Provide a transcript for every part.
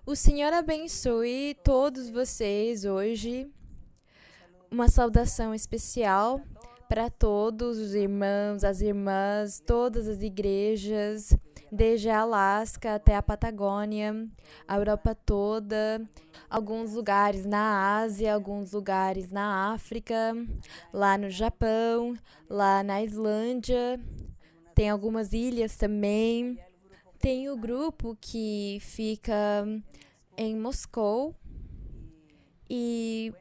O Senhor abençoe todos vocês hoje. Uma saudação especial para todos os irmãos, as irmãs, todas as igrejas, desde a Alasca até a Patagônia, a Europa toda, alguns lugares na Ásia, alguns lugares na África, lá no Japão, lá na Islândia, tem algumas ilhas também. Tem o grupo que fica em Moscou e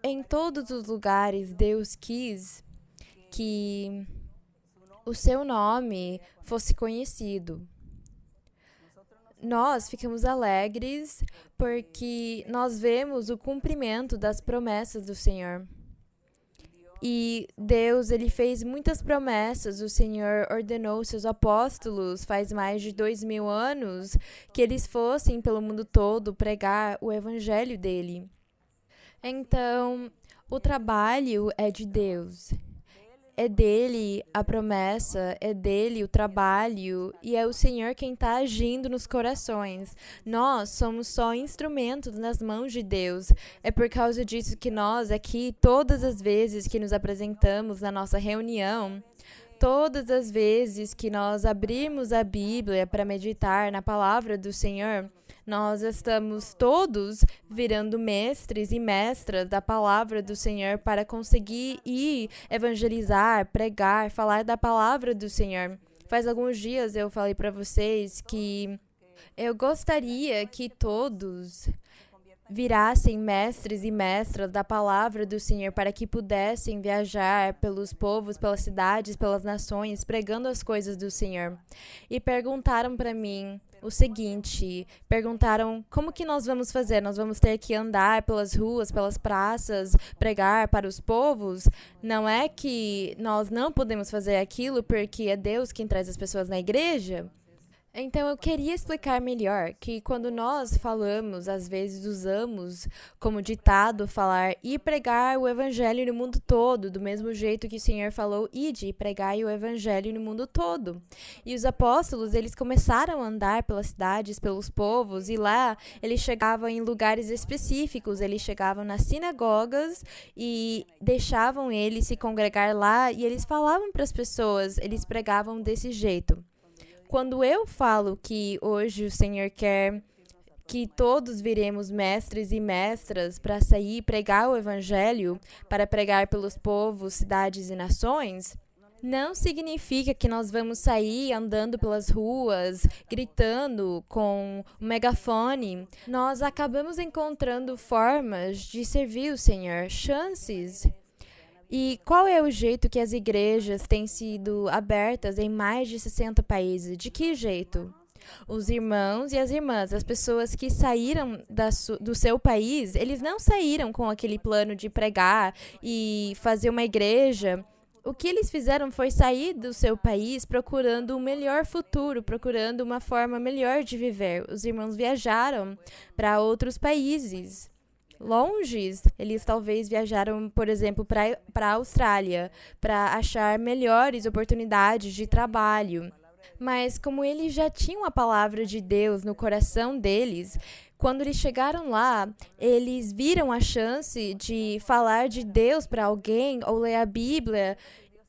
em todos os lugares Deus quis que o seu nome fosse conhecido. Nós ficamos alegres porque nós vemos o cumprimento das promessas do Senhor. E Deus, ele fez muitas promessas. O Senhor ordenou seus apóstolos, faz mais de 2000 anos, que eles fossem pelo mundo todo pregar o evangelho dele. Então, o trabalho é de Deus. É dele a promessa, é dele o trabalho, e é o Senhor quem está agindo nos corações. Nós somos só instrumentos nas mãos de Deus. É por causa disso que nós aqui, todas as vezes que nos apresentamos na nossa reunião, todas as vezes que nós abrimos a Bíblia para meditar na palavra do Senhor, nós estamos todos virando mestres e mestras da palavra do Senhor para conseguir ir evangelizar, pregar, falar da palavra do Senhor. Faz alguns dias eu falei para vocês que eu gostaria que todos virassem mestres e mestras da palavra do Senhor para que pudessem viajar pelos povos, pelas cidades, pelas nações, pregando as coisas do Senhor. E perguntaram para mim o seguinte, perguntaram como que nós vamos fazer? Nós vamos ter que andar pelas ruas, pelas praças, pregar para os povos? Não é que nós não podemos fazer aquilo porque é Deus quem traz as pessoas na igreja? Então, eu queria explicar melhor que quando nós falamos, às vezes usamos como ditado falar e pregar o evangelho no mundo todo, do mesmo jeito que o Senhor falou, ide e pregai o evangelho no mundo todo. E os apóstolos, eles começaram a andar pelas cidades, pelos povos, e lá eles chegavam em lugares específicos, eles chegavam nas sinagogas e deixavam eles se congregar lá e eles falavam para as pessoas, eles pregavam desse jeito. Quando eu falo que hoje o Senhor quer que todos viremos mestres e mestras para sair e pregar o evangelho, para pregar pelos povos, cidades e nações, não significa que nós vamos sair andando pelas ruas, gritando com o megafone. Nós acabamos encontrando formas de servir o Senhor, chances. E qual é o jeito que as igrejas têm sido abertas em mais de 60 países? De que jeito? Os irmãos e as irmãs, as pessoas que saíram do seu país, eles não saíram com aquele plano de pregar e fazer uma igreja. O que eles fizeram foi sair do seu país procurando um melhor futuro, procurando uma forma melhor de viver. Os irmãos viajaram para outros países longes, eles talvez viajaram, por exemplo, para a Austrália, para achar melhores oportunidades de trabalho. Mas como eles já tinham a palavra de Deus no coração deles, quando eles chegaram lá, eles viram a chance de falar de Deus para alguém ou ler a Bíblia,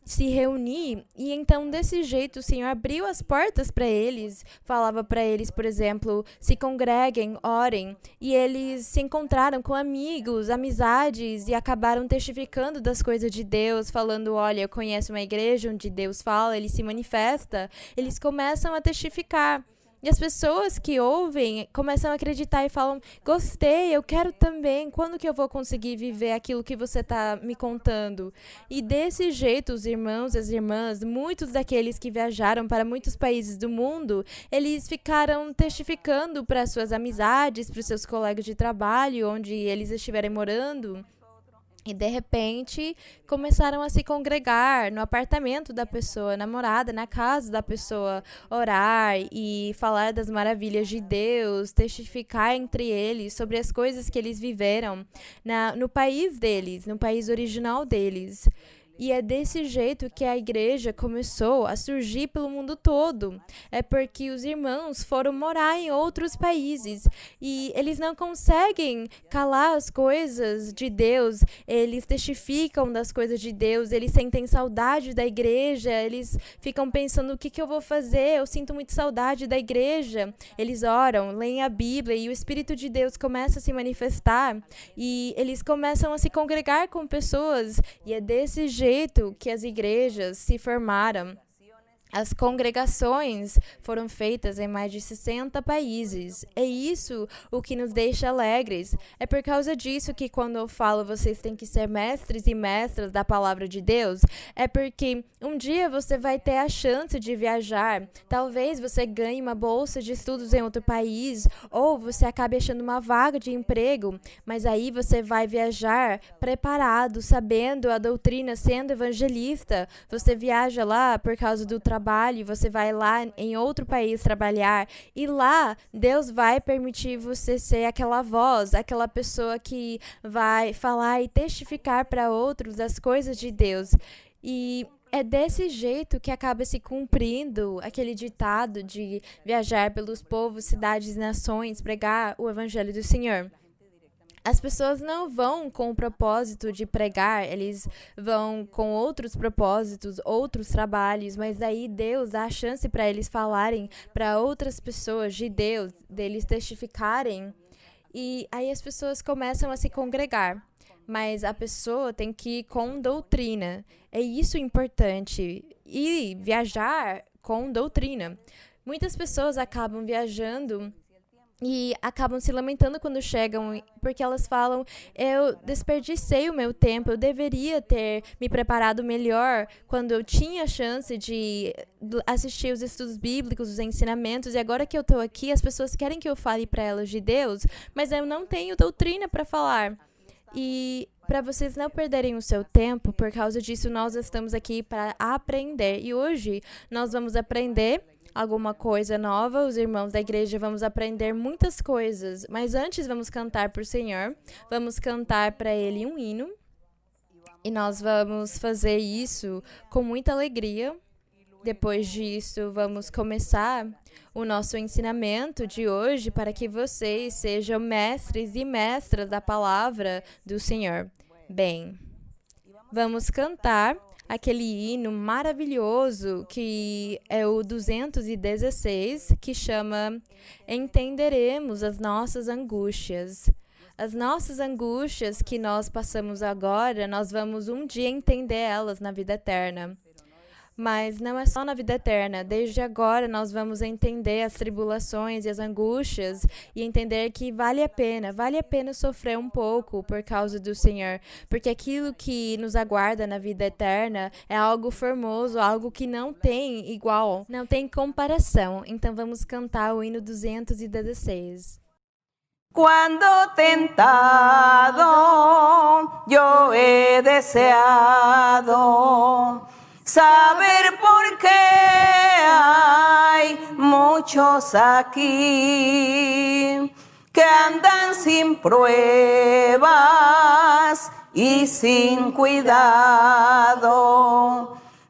se reunir, e então desse jeito o Senhor abriu as portas para eles, falava para eles, por exemplo, se congreguem, orem, e eles se encontraram com amigos, amizades e acabaram testificando das coisas de Deus, falando, olha, eu conheço uma igreja onde Deus fala, ele se manifesta, eles começam a testificar. E as pessoas que ouvem começam a acreditar e falam, gostei, eu quero também, quando que eu vou conseguir viver aquilo que você está me contando? E desse jeito, os irmãos e as irmãs, muitos daqueles que viajaram para muitos países do mundo, eles ficaram testificando para suas amizades, para os seus colegas de trabalho, onde eles estiverem morando. E, de repente, começaram a se congregar no apartamento da pessoa, na morada, na casa da pessoa, orar e falar das maravilhas de Deus, testificar entre eles sobre as coisas que eles viveram no país deles, no país original deles. E é desse jeito que a igreja começou a surgir pelo mundo todo. É porque os irmãos foram morar em outros países e eles não conseguem calar as coisas de Deus, eles testificam das coisas de Deus, eles sentem saudade da igreja, eles ficam pensando o que eu vou fazer, eu sinto muita saudade da igreja. Eles oram, leem a Bíblia e o Espírito de Deus começa a se manifestar e eles começam a se congregar com pessoas e é desse jeito que as igrejas se formaram. As congregações foram feitas em mais de 60 países. É isso o que nos deixa alegres. É por causa disso que quando eu falo vocês têm que ser mestres e mestras da palavra de Deus, é porque um dia você vai ter a chance de viajar. Talvez você ganhe uma bolsa de estudos em outro país, ou você acabe achando uma vaga de emprego, mas aí você vai viajar preparado, sabendo a doutrina, sendo evangelista. Você viaja lá por causa do trabalho, você vai lá em outro país trabalhar e lá Deus vai permitir você ser aquela voz, aquela pessoa que vai falar e testificar para outros das coisas de Deus. E é desse jeito que acaba se cumprindo aquele ditado de viajar pelos povos, cidades e nações, pregar o evangelho do Senhor. As pessoas não vão com o propósito de pregar, eles vão com outros propósitos, outros trabalhos, mas aí Deus dá a chance para eles falarem para outras pessoas de Deus, deles testificarem, e aí as pessoas começam a se congregar. Mas a pessoa tem que ir com doutrina. É isso importante. E viajar com doutrina. Muitas pessoas acabam viajando e acabam se lamentando quando chegam, porque elas falam, eu desperdicei o meu tempo, eu deveria ter me preparado melhor quando eu tinha a chance de assistir os estudos bíblicos, os ensinamentos, e agora que eu estou aqui, as pessoas querem que eu fale para elas de Deus, mas eu não tenho doutrina para falar. E para vocês não perderem o seu tempo, por causa disso, nós estamos aqui para aprender. E hoje nós vamos aprender alguma coisa nova. Os irmãos da igreja vamos aprender muitas coisas. Mas antes vamos cantar para o Senhor. Vamos cantar para Ele um hino. E nós vamos fazer isso com muita alegria. Depois disso, vamos começar o nosso ensinamento de hoje para que vocês sejam mestres e mestras da palavra do Senhor. Bem, vamos cantar aquele hino maravilhoso que é o 216, que chama Entenderemos as Nossas Angústias. As nossas angústias que nós passamos agora, nós vamos um dia entender elas na vida eterna. Mas não é só na vida eterna. Desde agora nós vamos entender as tribulações e as angústias e entender que vale a pena sofrer um pouco por causa do Senhor, porque aquilo que nos aguarda na vida eterna é algo formoso, algo que não tem igual, não tem comparação. Então vamos cantar o hino 216. Cuando tentado yo he deseado saber por qué hay muchos aquí que andan sin pruebas y sin cuidado,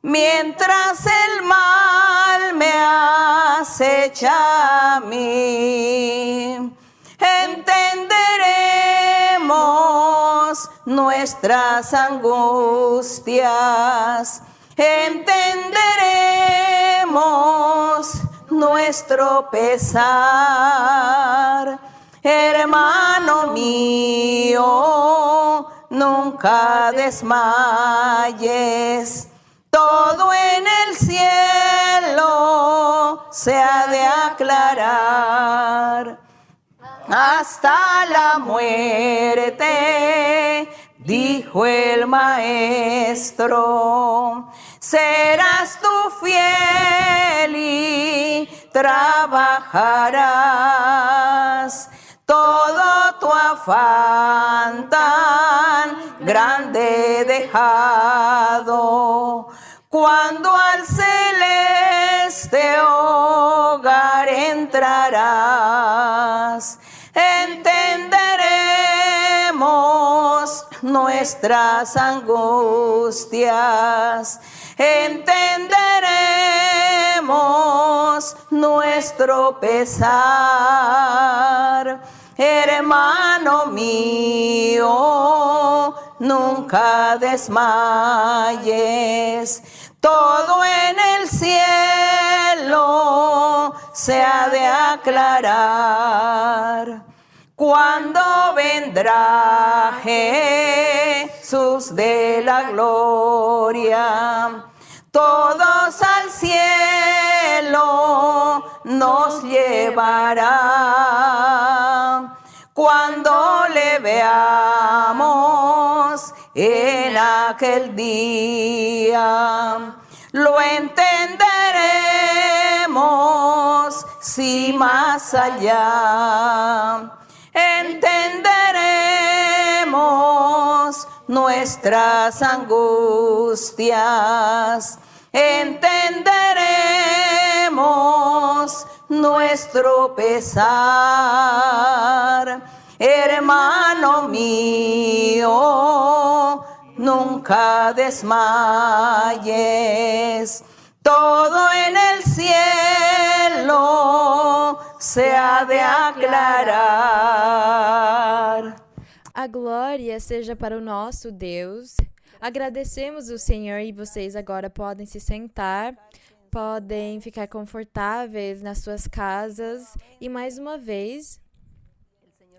mientras el mal me acecha a mí. Entenderemos nuestras angustias, entenderemos nuestro pesar. Hermano mío, nunca desmayes, todo en el cielo se ha de aclarar. Hasta la muerte, dijo el maestro, serás tú fiel y trabajarás. Todo tu afán tan grande dejado, cuando al celeste hogar entrarás, entenderemos nuestras angustias, entenderemos nuestro pesar. Hermano mío, nunca desmayes, todo en el cielo se ha de aclarar. Cuando vendrá Jesús de la gloria, todos al cielo nos llevará. Cuando le veamos en aquel día, lo entenderemos, si más allá entenderemos nuestras angustias, entenderemos nuestro pesar. Hermano mío, nunca desmayes, todo en el cielo se ha de aclarar. A glória seja para o nosso Deus. Agradecemos o Senhor e vocês agora podem se sentar, podem ficar confortáveis nas suas casas. E mais uma vez,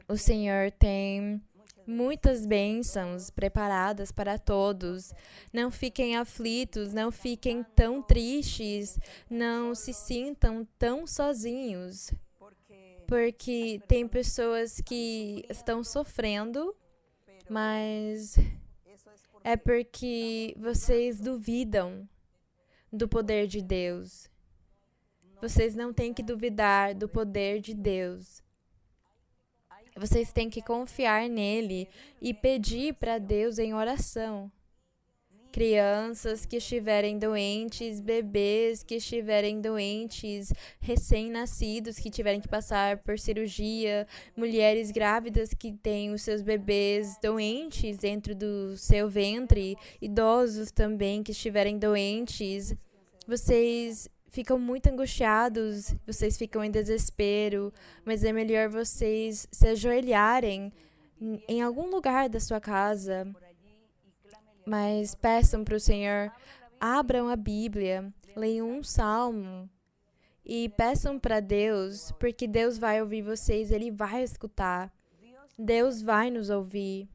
o Senhor tem muitas bênçãos preparadas para todos. Não fiquem aflitos, não fiquem tão tristes, não se sintam tão sozinhos, porque tem pessoas que estão sofrendo, mas é porque vocês duvidam do poder de Deus. Vocês não têm que duvidar do poder de Deus. Vocês têm que confiar nele e pedir para Deus em oração. Crianças que estiverem doentes, bebês que estiverem doentes, recém-nascidos que tiverem que passar por cirurgia, mulheres grávidas que têm os seus bebês doentes dentro do seu ventre, idosos também que estiverem doentes. Vocês ficam muito angustiados, vocês ficam em desespero, mas é melhor vocês se ajoelharem em algum lugar da sua casa, mas peçam para o Senhor, abram a Bíblia, leiam um salmo e peçam para Deus, porque Deus vai ouvir vocês, Ele vai escutar, Deus vai nos ouvir.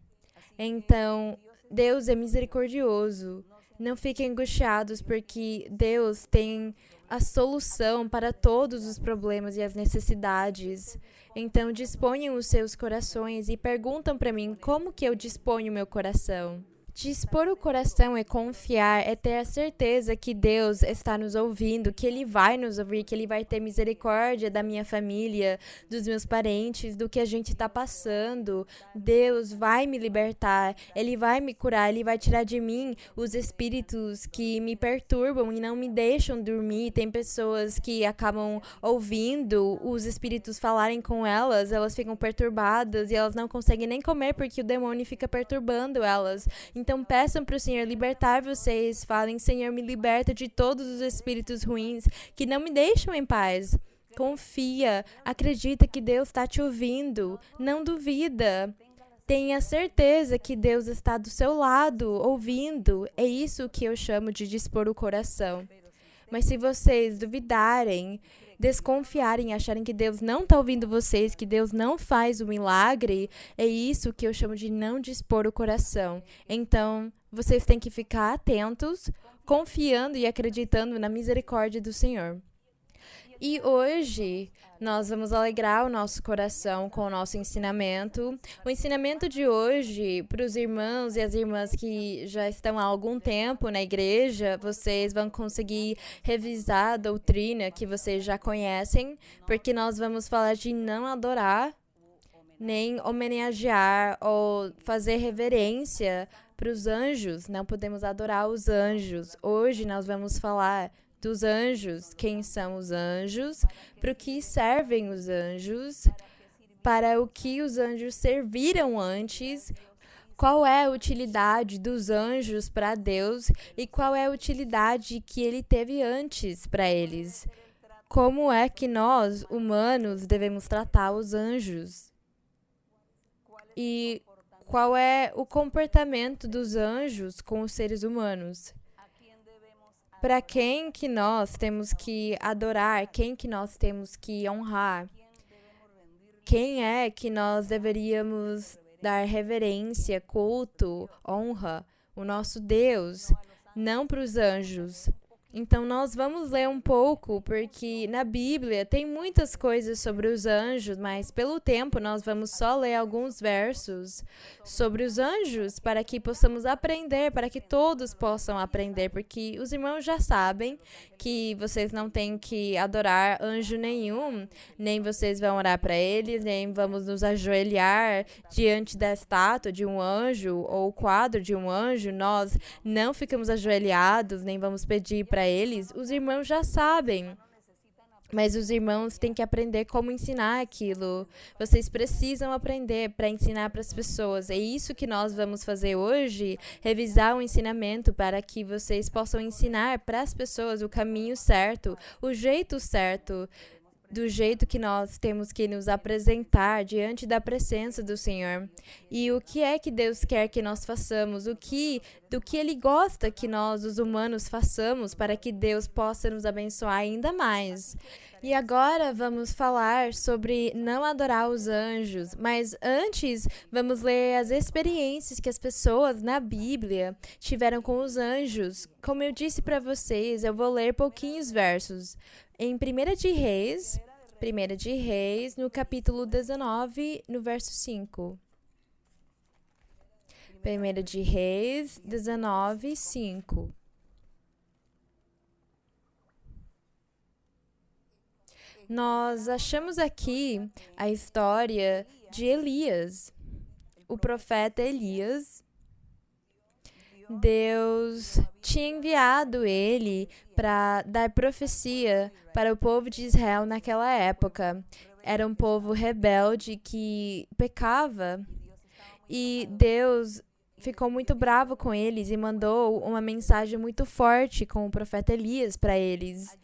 Então, Deus é misericordioso. Não fiquem angustiados, porque Deus tem a solução para todos os problemas e as necessidades. Então, disponham os seus corações e perguntam para mim, como que eu disponho o meu coração? Dispor o coração é confiar, é ter a certeza que Deus está nos ouvindo, que Ele vai nos ouvir, que Ele vai ter misericórdia da minha família, dos meus parentes, do que a gente está passando. Deus vai me libertar, Ele vai me curar, Ele vai tirar de mim os espíritos que me perturbam e não me deixam dormir. Tem pessoas que acabam ouvindo os espíritos falarem com elas, elas ficam perturbadas e elas não conseguem nem comer porque o demônio fica perturbando elas. Então peçam para o Senhor libertar vocês. Falem, Senhor, me liberta de todos os espíritos ruins que não me deixam em paz. Confia, acredita que Deus está te ouvindo. Não duvida. Tenha certeza que Deus está do seu lado, ouvindo. É isso que eu chamo de dispor o coração. Mas se vocês duvidarem, desconfiarem, acharem que Deus não está ouvindo vocês, que Deus não faz o milagre, é isso que eu chamo de não dispor o coração. Então, vocês têm que ficar atentos, confiando e acreditando na misericórdia do Senhor. E hoje nós vamos alegrar o nosso coração com o nosso ensinamento. O ensinamento de hoje, para os irmãos e as irmãs que já estão há algum tempo na igreja, vocês vão conseguir revisar a doutrina que vocês já conhecem, porque nós vamos falar de não adorar, nem homenagear ou fazer reverência para os anjos. Não podemos adorar os anjos. Hoje nós vamos falar dos anjos, quem são os anjos, para o que servem os anjos, para o que os anjos serviram antes, qual é a utilidade dos anjos para Deus e qual é a utilidade que ele teve antes para eles. Como é que nós, humanos, devemos tratar os anjos? E qual é o comportamento dos anjos com os seres humanos? Para quem que nós temos que adorar? Quem que nós temos que honrar? Quem é que nós deveríamos dar reverência, culto, honra? O nosso Deus, não para os anjos. Então, nós vamos ler um pouco, porque na Bíblia tem muitas coisas sobre os anjos, mas pelo tempo nós vamos só ler alguns versos sobre os anjos para que possamos aprender, para que todos possam aprender, porque os irmãos já sabem que vocês não têm que adorar anjo nenhum, nem vocês vão orar para eles, nem vamos nos ajoelhar diante da estátua de um anjo ou quadro de um anjo. Nós não ficamos ajoelhados, nem vamos pedir para eles. Os irmãos já sabem, mas os irmãos têm que aprender como ensinar aquilo. Vocês precisam aprender para ensinar para as pessoas. É isso que nós vamos fazer hoje, revisar o ensinamento para que vocês possam ensinar para as pessoas o caminho certo, o jeito certo, do jeito que nós temos que nos apresentar diante da presença do Senhor. E o que é que Deus quer que nós façamos? Do que Ele gosta que nós, os humanos, façamos para que Deus possa nos abençoar ainda mais. E agora vamos falar sobre não adorar os anjos, mas antes vamos ler as experiências que as pessoas na Bíblia tiveram com os anjos. Como eu disse para vocês, eu vou ler pouquinhos versos. Em 1 de Reis, no capítulo 19, no verso 5. 1 de Reis, 19, 5. Nós achamos aqui a história de Elias, o profeta Elias. Deus tinha enviado ele para dar profecia para o povo de Israel naquela época. Era um povo rebelde que pecava e Deus ficou muito bravo com eles e mandou uma mensagem muito forte com o profeta Elias para eles.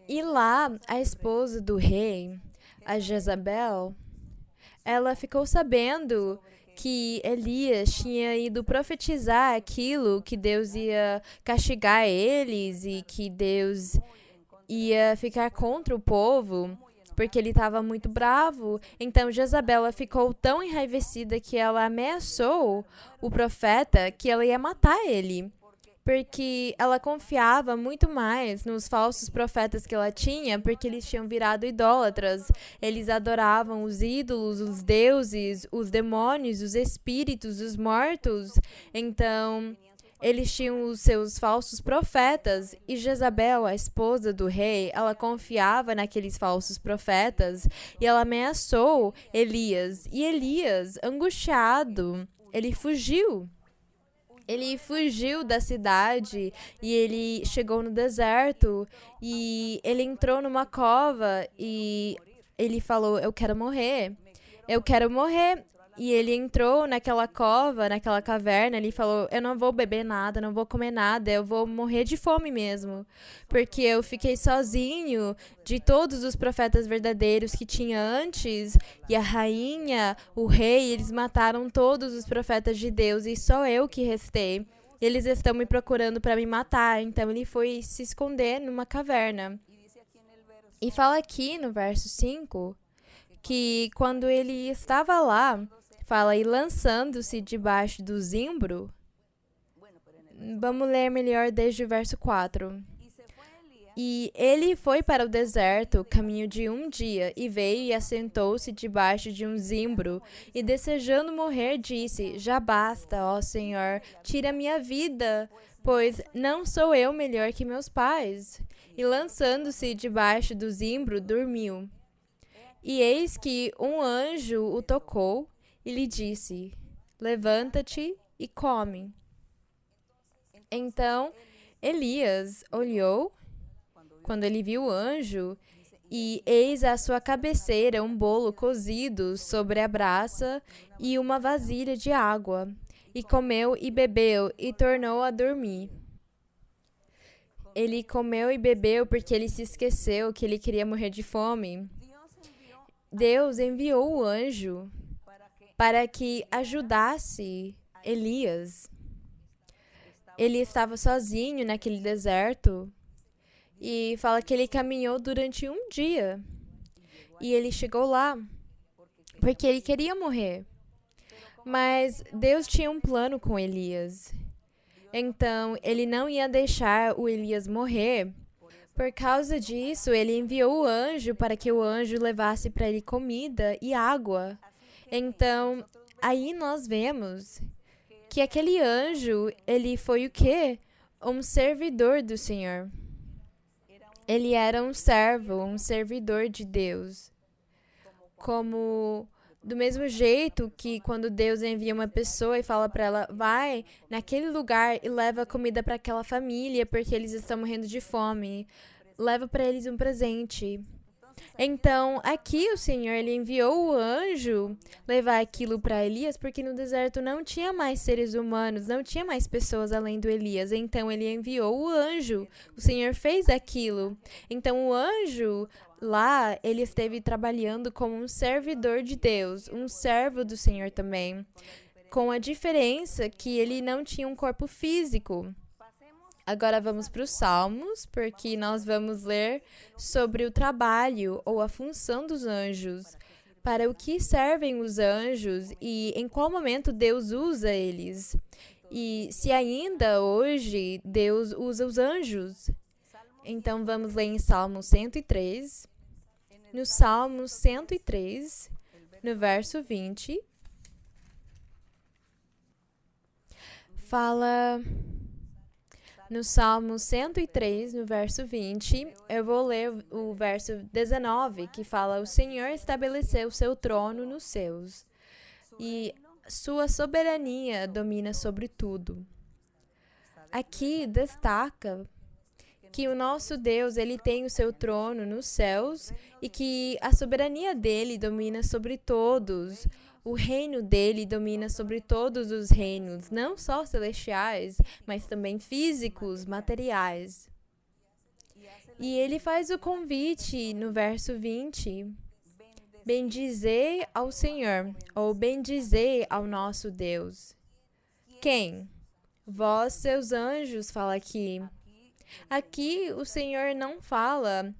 E lá, a esposa do rei, a Jezabel, ela ficou sabendo que Elias tinha ido profetizar aquilo, que Deus ia castigar eles e que Deus ia ficar contra o povo, porque ele estava muito bravo. Então Jezabel ficou tão enraivecida que ela ameaçou o profeta que ela ia matar ele, porque ela confiava muito mais nos falsos profetas que ela tinha, porque eles tinham virado idólatras. Eles adoravam os ídolos, os deuses, os demônios, os espíritos, os mortos. Então, eles tinham os seus falsos profetas. E Jezabel, a esposa do rei, ela confiava naqueles falsos profetas e ela ameaçou Elias. E Elias, angustiado, ele fugiu. Ele fugiu da cidade e ele chegou no deserto e ele entrou numa cova e ele falou, eu quero morrer. E ele entrou naquela cova, naquela caverna, ele falou, eu não vou beber nada, não vou comer nada, eu vou morrer de fome mesmo. Porque eu fiquei sozinho de todos os profetas verdadeiros que tinha antes, e a rainha, o rei, eles mataram todos os profetas de Deus, e só eu que restei. Eles estão me procurando para me matar, então ele foi se esconder numa caverna. E fala aqui no verso 5, que quando ele estava lá, fala, e lançando-se debaixo do zimbro. Vamos ler melhor desde o verso 4. E ele foi para o deserto, caminho de um dia, e veio e assentou-se debaixo de um zimbro, e desejando morrer, disse, já basta, ó Senhor, tira minha vida, pois não sou eu melhor que meus pais. E lançando-se debaixo do zimbro, dormiu. E eis que um anjo o tocou, e lhe disse, levanta-te e come. Então, Elias olhou, quando ele viu o anjo, e eis à sua cabeceira um bolo cozido sobre a brasa e uma vasilha de água. e comeu e bebeu e tornou a dormir. Ele comeu e bebeu porque ele se esqueceu que ele queria morrer de fome. Deus enviou o anjo para que ajudasse Elias. Ele estava sozinho naquele deserto e fala que ele caminhou durante um dia. E ele chegou lá porque ele queria morrer. Mas Deus tinha um plano com Elias. Então, ele não ia deixar o Elias morrer. Por causa disso, ele enviou o anjo para que o anjo levasse para ele comida e água. Então, aí nós vemos que aquele anjo, ele foi o quê? Um servidor do Senhor. Ele era um servo, um servidor de Deus. Como do mesmo jeito que quando Deus envia uma pessoa e fala para ela, vai naquele lugar e leva comida para aquela família porque eles estão morrendo de fome. Leva para eles um presente. Então, aqui o Senhor ele enviou o anjo levar aquilo para Elias, porque no deserto não tinha mais seres humanos, não tinha mais pessoas além do Elias. Então, ele enviou o anjo. O Senhor fez aquilo. Então, o anjo lá, ele esteve trabalhando como um servidor de Deus, um servo do Senhor também, com a diferença que ele não tinha um corpo físico. Agora vamos para os Salmos, porque nós vamos ler sobre o trabalho ou a função dos anjos, para o que servem os anjos e em qual momento Deus usa eles. E se ainda hoje Deus usa os anjos. Então vamos ler em Salmo 103. No Salmo 103, no verso 20, fala... No Salmo 103, no verso 20, eu vou ler o verso 19, que fala: O Senhor estabeleceu seu trono nos céus, e sua soberania domina sobre tudo. Aqui destaca que o nosso Deus, ele tem o seu trono nos céus e que a soberania dele domina sobre todos. O reino dele domina sobre todos os reinos, não só celestiais, mas também físicos, materiais. E ele faz o convite no verso 20: Bendizei ao Senhor, ou bendizei ao nosso Deus. Quem? Vós, seus anjos, fala aqui. Aqui o Senhor não fala: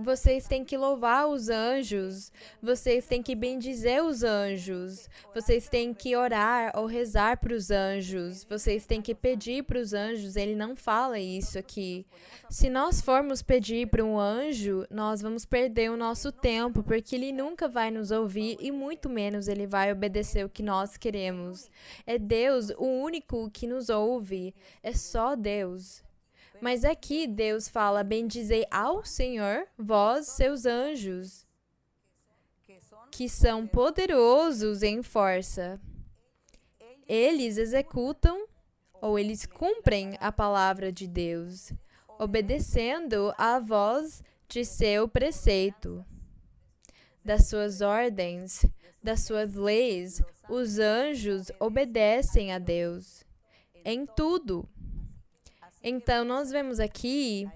vocês têm que louvar os anjos, vocês têm que bendizer os anjos, vocês têm que orar ou rezar para os anjos, vocês têm que pedir para os anjos. Ele não fala isso aqui. Se nós formos pedir para um anjo, nós vamos perder o nosso tempo, porque ele nunca vai nos ouvir e muito menos ele vai obedecer o que nós queremos. É Deus o único que nos ouve, é só Deus. Mas aqui Deus fala: bendizei ao Senhor, vós, seus anjos, que são poderosos em força. Eles executam ou eles cumprem a palavra de Deus, obedecendo à voz de seu preceito. Das suas ordens, das suas leis, os anjos obedecem a Deus em tudo. Então, nós vemos aqui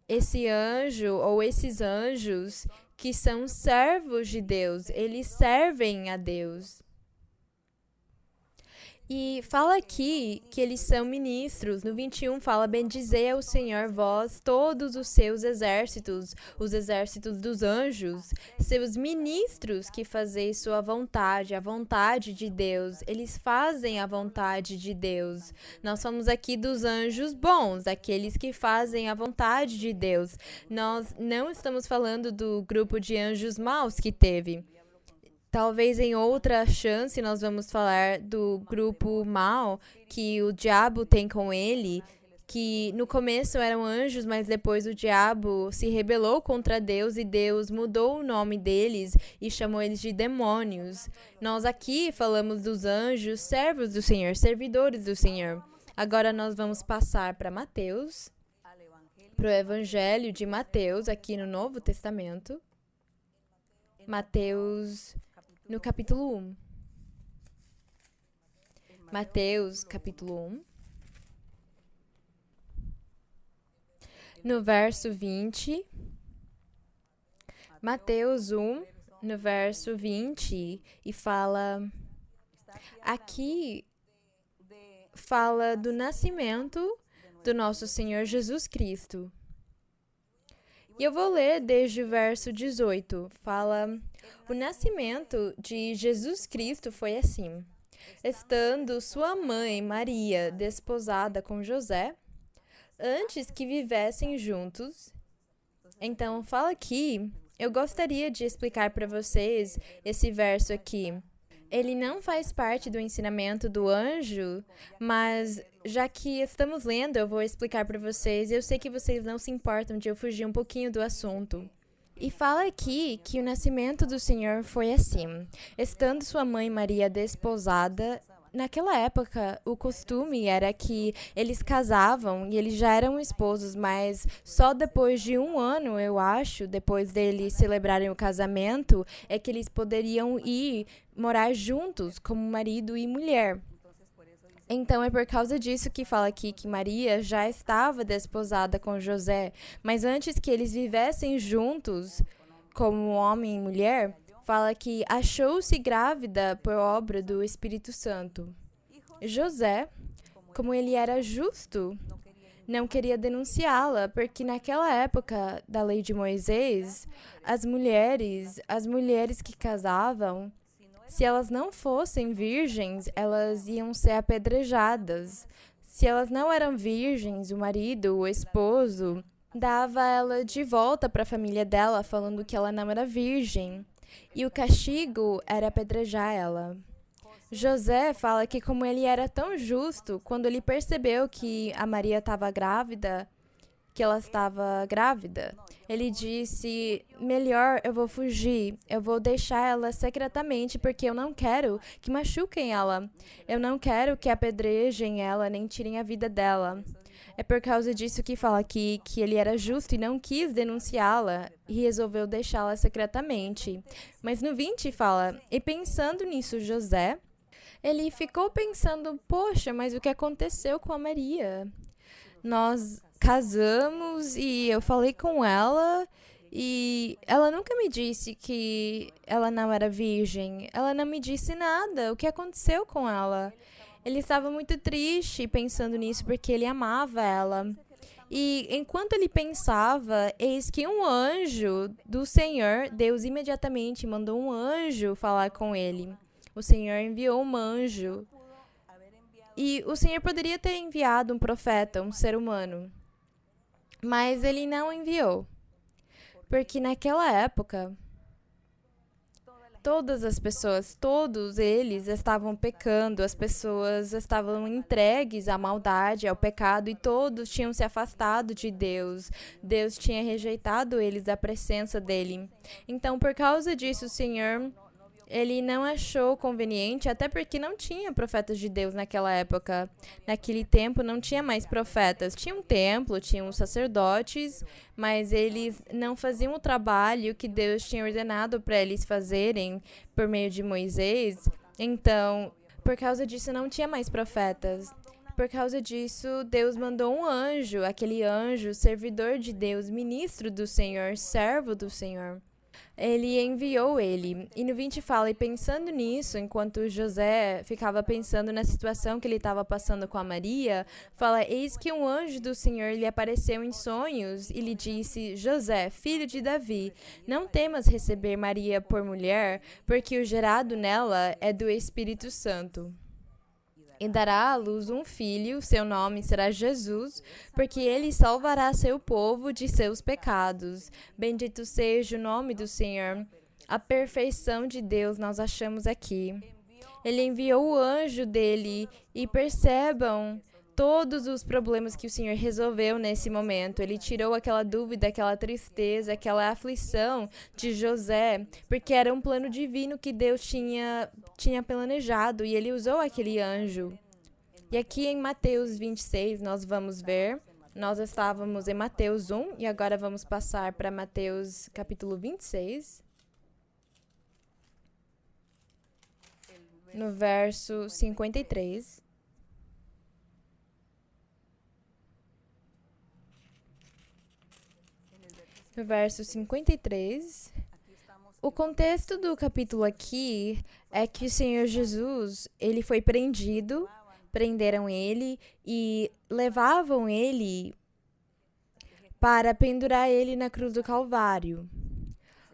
esse anjo ou esses anjos que são servos de Deus. Eles servem a Deus. E fala aqui que eles são ministros. No 21 fala: bendizei ao Senhor vós todos os seus exércitos, os exércitos dos anjos, seus ministros que fazeis sua vontade, a vontade de Deus. Eles fazem a vontade de Deus. Nós somos aqui dos anjos bons, aqueles que fazem a vontade de Deus. Nós não estamos falando do grupo de anjos maus que teve. Talvez em outra chance nós vamos falar do grupo mau que o diabo tem com ele, que no começo eram anjos, mas depois o diabo se rebelou contra Deus e Deus mudou o nome deles e chamou eles de demônios. Nós aqui falamos dos anjos, servos do Senhor, servidores do Senhor. Agora nós vamos passar para Mateus, para o Evangelho de Mateus, aqui no Novo Testamento. Mateus... no capítulo 1. Mateus, capítulo 1. No verso 20. Mateus 1, no verso 20. E fala... Aqui fala do nascimento do nosso Senhor Jesus Cristo. E eu vou ler desde o verso 18. Fala: o nascimento de Jesus Cristo foi assim. Estando sua mãe Maria desposada com José, antes que vivessem juntos. Então, fala aqui, eu gostaria de explicar para vocês esse verso aqui. Ele não faz parte do ensinamento do anjo, mas já que estamos lendo, eu vou explicar para vocês. Eu sei que vocês não se importam de eu fugir um pouquinho do assunto. E fala aqui que o nascimento do Senhor foi assim. Estando sua mãe Maria desposada, naquela época o costume era que eles casavam e eles já eram esposos, mas só depois de 1 ano, eu acho, depois deles celebrarem o casamento, é que eles poderiam ir morar juntos como marido e mulher. Então, é por causa disso que fala aqui que Maria já estava desposada com José, mas antes que eles vivessem juntos, como homem e mulher, fala que achou-se grávida por obra do Espírito Santo. José, como ele era justo, não queria denunciá-la, porque naquela época da lei de Moisés, as mulheres que casavam, se elas não fossem virgens, elas iam ser apedrejadas. Se elas não eram virgens, o marido, o esposo, dava ela de volta para a família dela, falando que ela não era virgem. E o castigo era apedrejar ela. José fala que como ele era tão justo, quando ele percebeu que a Maria estava grávida, ele disse: melhor eu vou fugir, eu vou deixar ela secretamente porque eu não quero que machuquem ela, eu não quero que apedrejem ela nem tirem a vida dela. É por causa disso que fala aqui que ele era justo e não quis denunciá-la e resolveu deixá-la secretamente. Mas no 20 fala: e pensando nisso José, ele ficou pensando: poxa, mas o que aconteceu com a Maria? Nós casamos e eu falei com ela e ela nunca me disse que ela não era virgem. Ela não me disse nada. O que aconteceu com ela? Ele estava muito triste pensando nisso porque ele amava ela. E enquanto ele pensava, eis que um anjo do Senhor, Deus imediatamente mandou um anjo falar com ele. O Senhor enviou um anjo. E o Senhor poderia ter enviado um profeta, um ser humano. Mas ele não enviou. Porque naquela época, todas as pessoas, todos eles estavam pecando, as pessoas estavam entregues à maldade, ao pecado, e todos tinham se afastado de Deus. Deus tinha rejeitado eles da presença dele. Então, por causa disso, o Senhor, ele não achou conveniente, até porque não tinha profetas de Deus naquela época. Naquele tempo não tinha mais profetas. Tinha um templo, tinha os sacerdotes, mas eles não faziam o trabalho que Deus tinha ordenado para eles fazerem por meio de Moisés. Então, por causa disso, não tinha mais profetas. Por causa disso, Deus mandou um anjo, aquele anjo, servidor de Deus, ministro do Senhor, servo do Senhor. Ele enviou ele. E no 20 fala: e pensando nisso, enquanto José ficava pensando na situação que ele estava passando com a Maria, fala: eis que um anjo do Senhor lhe apareceu em sonhos e lhe disse: José, filho de Davi, não temas receber Maria por mulher, porque o gerado nela é do Espírito Santo. E dará à luz um filho, seu nome será Jesus, porque ele salvará seu povo de seus pecados. Bendito seja o nome do Senhor. A perfeição de Deus nós achamos aqui. Ele enviou o anjo dele e percebam todos os problemas que o Senhor resolveu nesse momento. Ele tirou aquela dúvida, aquela tristeza, aquela aflição de José, porque era um plano divino que Deus tinha planejado e ele usou aquele anjo. E aqui em Mateus 26 nós vamos ver, nós estávamos em Mateus 1 e agora vamos passar para Mateus capítulo 26. no verso 53. No verso 53, o contexto do capítulo aqui é que o Senhor Jesus, ele foi prendido, prenderam ele e levavam ele para pendurar ele na cruz do Calvário.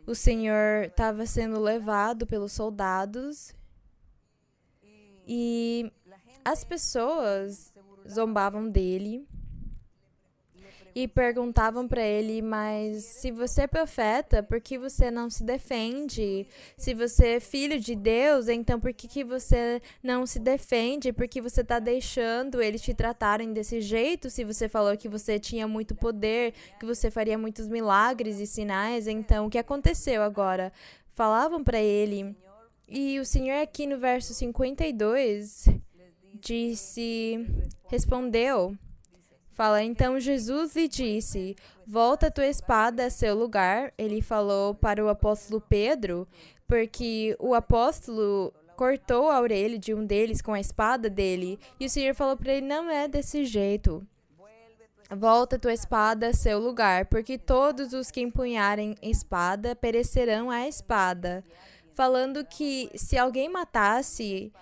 O Senhor estava sendo levado pelos soldados e as pessoas zombavam dele e perguntavam para ele, mas se você é profeta, por que você não se defende? Se você é filho de Deus, então por que você não se defende? Por que você está deixando eles te tratarem desse jeito? Se você falou que você tinha muito poder, que você faria muitos milagres e sinais, então o que aconteceu agora? Falavam para ele. E o Senhor aqui no verso 52 respondeu. Fala, então Jesus lhe disse, volta a tua espada a seu lugar. Ele falou para o apóstolo Pedro, porque o apóstolo cortou a orelha de um deles com a espada dele. E o Senhor falou para ele, não é desse jeito. Volta a tua espada a seu lugar, porque todos os que empunharem espada perecerão à espada. Falando que se alguém matasse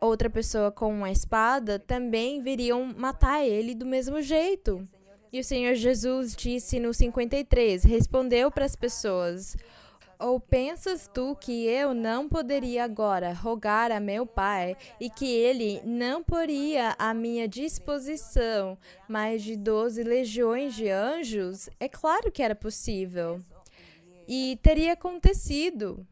outra pessoa com uma espada, também viriam matar ele do mesmo jeito. E o Senhor Jesus disse no 53, respondeu para as pessoas, ou pensas tu que eu não poderia agora rogar a meu Pai e que ele não poria à minha disposição mais de 12 legiões de anjos? É claro que era possível. E teria acontecido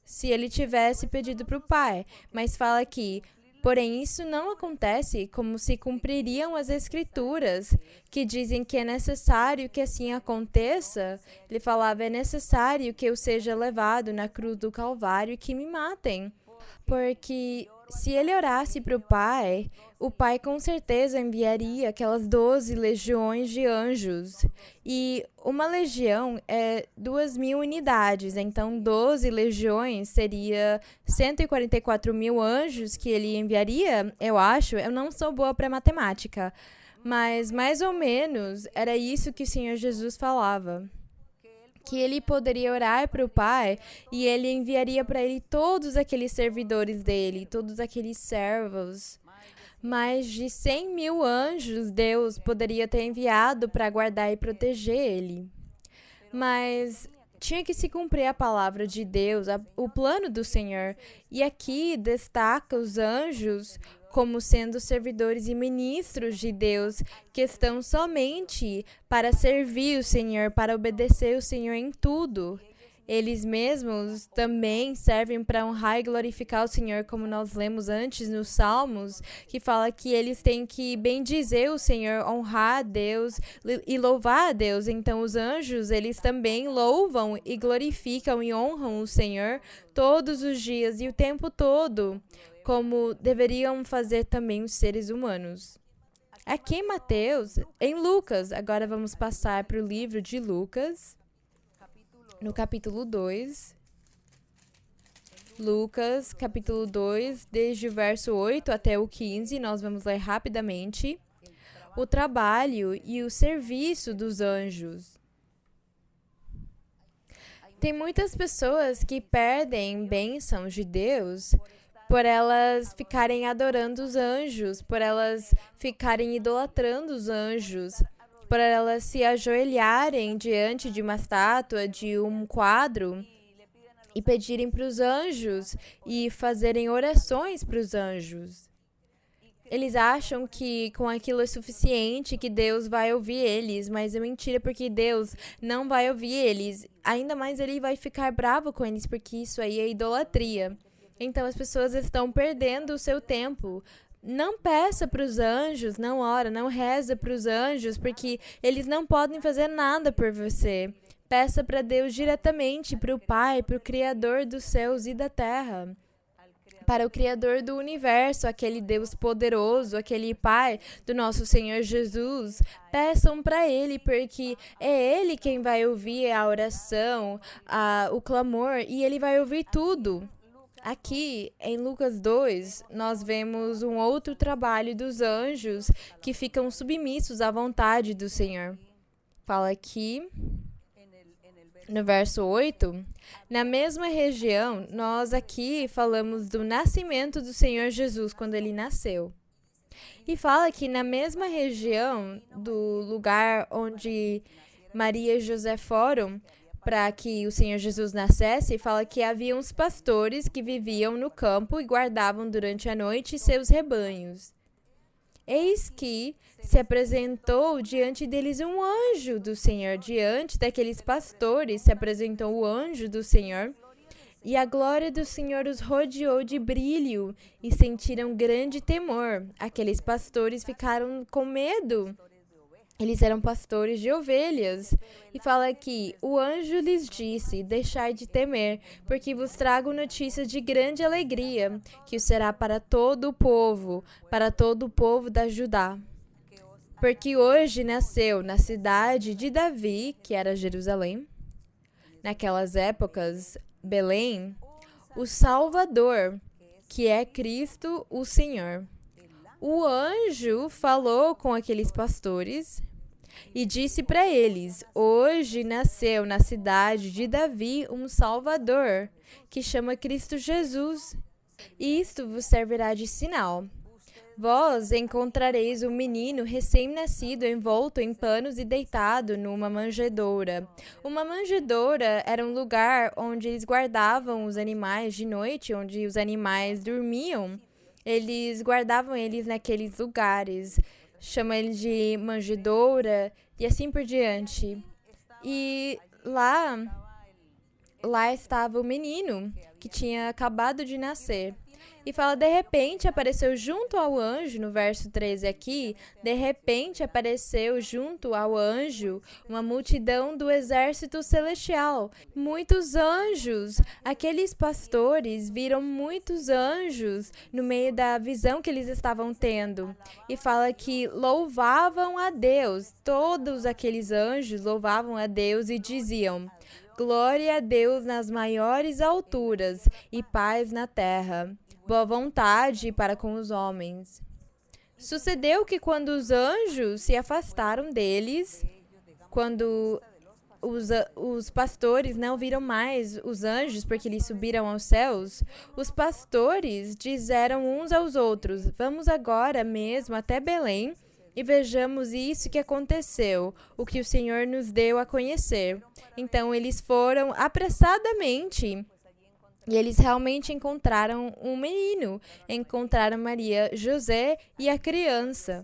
se ele tivesse pedido para o Pai, mas fala aqui, porém isso não acontece como se cumpririam as Escrituras, que dizem que é necessário que assim aconteça. Ele falava, é necessário que eu seja levado na cruz do Calvário e que me matem. Porque se ele orasse para o Pai com certeza enviaria aquelas 12 legiões de anjos. E uma legião é 2.000 unidades, então 12 legiões seria 144.000 anjos que ele enviaria, eu acho. Eu não sou boa para matemática, mas mais ou menos era isso que o Senhor Jesus falava. Que ele poderia orar para o Pai e ele enviaria para ele todos aqueles servidores dele, todos aqueles servos. Mais de 100.000 anjos Deus poderia ter enviado para guardar e proteger ele. Mas tinha que se cumprir a palavra de Deus, o plano do Senhor. E aqui destaca os anjos como sendo servidores e ministros de Deus, que estão somente para servir o Senhor, para obedecer o Senhor em tudo. Eles mesmos também servem para honrar e glorificar o Senhor, como nós lemos antes nos Salmos, que fala que eles têm que bendizer o Senhor, honrar a Deus e louvar a Deus. Então, os anjos, eles também louvam e glorificam e honram o Senhor todos os dias e o tempo todo, como deveriam fazer também os seres humanos. Aqui em Lucas, agora vamos passar para o livro de Lucas, no capítulo 2. Lucas, capítulo 2, desde o verso 8 até o 15, nós vamos ler rapidamente. O trabalho e o serviço dos anjos. Tem muitas pessoas que perdem bênçãos de Deus por elas ficarem adorando os anjos, por elas ficarem idolatrando os anjos, por elas se ajoelharem diante de uma estátua, de um quadro, e pedirem para os anjos e fazerem orações para os anjos. Eles acham que com aquilo é suficiente, que Deus vai ouvir eles, mas é mentira, porque Deus não vai ouvir eles. Ainda mais ele vai ficar bravo com eles, porque isso aí é idolatria. Então as pessoas estão perdendo o seu tempo. Não peça para os anjos, não ora, não reza para os anjos, porque eles não podem fazer nada por você. Peça para Deus diretamente, para o Pai, para o Criador dos céus e da terra. Para o Criador do universo, aquele Deus poderoso, aquele Pai do nosso Senhor Jesus. Peçam para Ele, porque é Ele quem vai ouvir a oração, o clamor, e Ele vai ouvir tudo. Aqui, em Lucas 2, nós vemos um outro trabalho dos anjos que ficam submissos à vontade do Senhor. Fala aqui, no verso 8, na mesma região, nós aqui falamos do nascimento do Senhor Jesus, quando ele nasceu. E fala que na mesma região do lugar onde Maria e José foram para que o Senhor Jesus nascesse, fala que havia uns pastores que viviam no campo e guardavam durante a noite seus rebanhos. Eis que se apresentou diante deles um anjo do Senhor. Diante daqueles pastores se apresentou o anjo do Senhor, e a glória do Senhor os rodeou de brilho, e sentiram grande temor. Aqueles pastores ficaram com medo. Eles eram pastores de ovelhas. E fala aqui, o anjo lhes disse, deixai de temer, porque vos trago notícias de grande alegria, que será para todo o povo da Judá. Porque hoje nasceu na cidade de Davi, que era Jerusalém, naquelas épocas, Belém, o Salvador, que é Cristo o Senhor. O anjo falou com aqueles pastores e disse para eles, hoje nasceu na cidade de Davi um Salvador, que chama Cristo Jesus. E isto vos servirá de sinal. Vós encontrareis um menino recém-nascido envolto em panos e deitado numa manjedoura. Uma manjedoura era um lugar onde eles guardavam os animais de noite, onde os animais dormiam. Eles guardavam eles naqueles lugares, chama eles de manjedoura e assim por diante. E lá estava o menino que tinha acabado de nascer. E fala, de repente apareceu junto ao anjo, no verso 13 aqui, de repente apareceu junto ao anjo uma multidão do exército celestial. Muitos anjos, aqueles pastores viram muitos anjos no meio da visão que eles estavam tendo. E fala que louvavam a Deus, todos aqueles anjos louvavam a Deus e diziam, glória a Deus nas maiores alturas e paz na terra. Boa vontade para com os homens. Sucedeu que quando os anjos se afastaram deles, quando os pastores não viram mais os anjos porque eles subiram aos céus, os pastores disseram uns aos outros, vamos agora mesmo até Belém e vejamos isso que aconteceu, o que o Senhor nos deu a conhecer. Então eles foram apressadamente. E eles realmente encontraram um menino, encontraram Maria, José e a criança.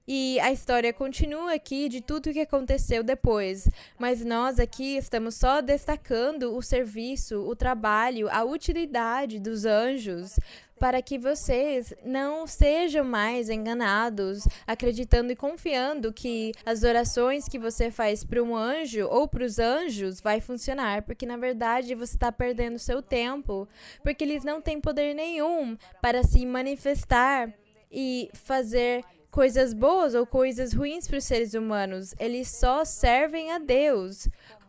E a história continua aqui de tudo o que aconteceu depois, mas nós aqui estamos só destacando o serviço, o trabalho, a utilidade dos anjos, para que vocês não sejam mais enganados, acreditando e confiando que as orações que você faz para um anjo ou para os anjos vai funcionar, porque na verdade você está perdendo seu tempo, porque eles não têm poder nenhum para se manifestar e fazer coisas boas ou coisas ruins para os seres humanos. Eles só servem a Deus.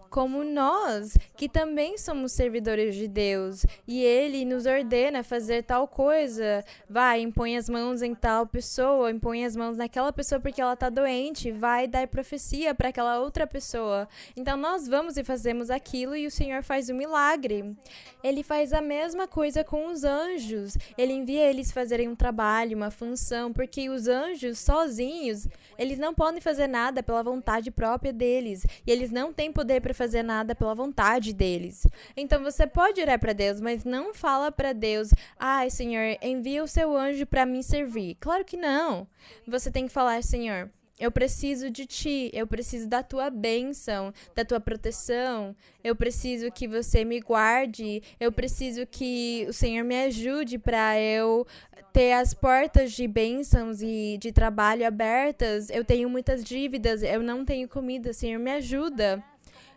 Como nós, que também somos servidores de Deus, e Ele nos ordena fazer tal coisa, vai, impõe as mãos em tal pessoa, impõe as mãos naquela pessoa porque ela está doente, vai dar profecia para aquela outra pessoa. Então nós vamos e fazemos aquilo e o Senhor faz o milagre. Ele faz a mesma coisa com os anjos, Ele envia eles fazerem um trabalho, uma função, porque os anjos sozinhos, eles não podem fazer nada pela vontade própria deles, e eles não têm poder para fazer nada pela vontade deles. Então você pode orar para Deus, mas não fala para Deus, ai Senhor, envia o seu anjo para me servir. Claro que não. Você tem que falar, Senhor, eu preciso de Ti, eu preciso da Tua bênção, da Tua proteção, eu preciso que você me guarde, eu preciso que o Senhor me ajude para eu ter as portas de bênçãos e de trabalho abertas, eu tenho muitas dívidas, eu não tenho comida, Senhor, me ajuda.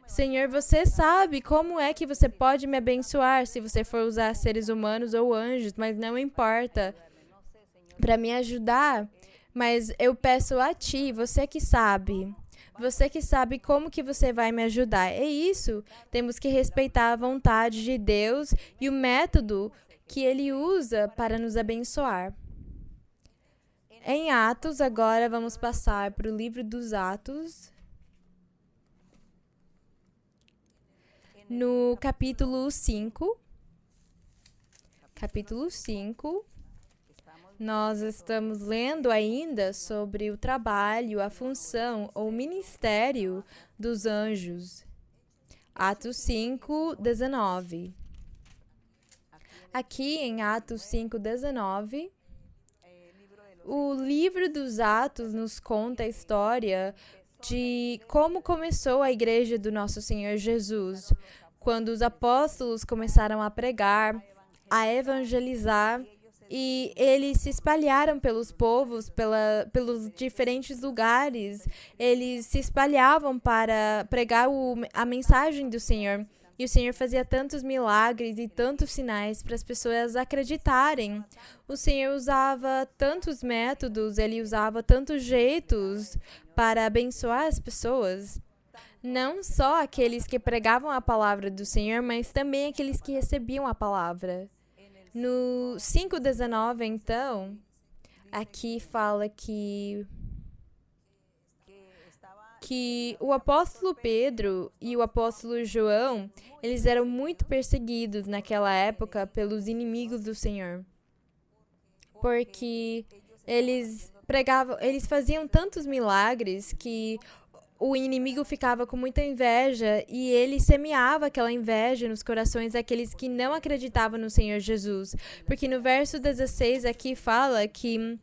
Senhor, você sabe como é que você pode me abençoar se você for usar seres humanos ou anjos, mas não importa, para me ajudar. Mas eu peço a Ti, você que sabe. Você que sabe como que você vai me ajudar. É isso. Temos que respeitar a vontade de Deus e o método que Ele usa para nos abençoar. Em Atos, agora vamos passar para o livro dos Atos. No capítulo 5. Capítulo 5. Nós estamos lendo ainda sobre o trabalho, a função ou ministério dos anjos. Atos 5, 19. Aqui em Atos 5, 19, o livro dos Atos nos conta a história de como começou a igreja do nosso Senhor Jesus, quando os apóstolos começaram a pregar, a evangelizar, e eles se espalharam pelos povos, pelos diferentes lugares. Eles se espalhavam para pregar a mensagem do Senhor. E o Senhor fazia tantos milagres e tantos sinais para as pessoas acreditarem. O Senhor usava tantos métodos, Ele usava tantos jeitos para abençoar as pessoas. Não só aqueles que pregavam a palavra do Senhor, mas também aqueles que recebiam a palavra. No 5:19, então, aqui fala que o apóstolo Pedro e o apóstolo João, eles eram muito perseguidos naquela época pelos inimigos do Senhor. Porque eles faziam tantos milagres que o inimigo ficava com muita inveja e ele semeava aquela inveja nos corações daqueles que não acreditavam no Senhor Jesus. Porque no verso 16 aqui fala que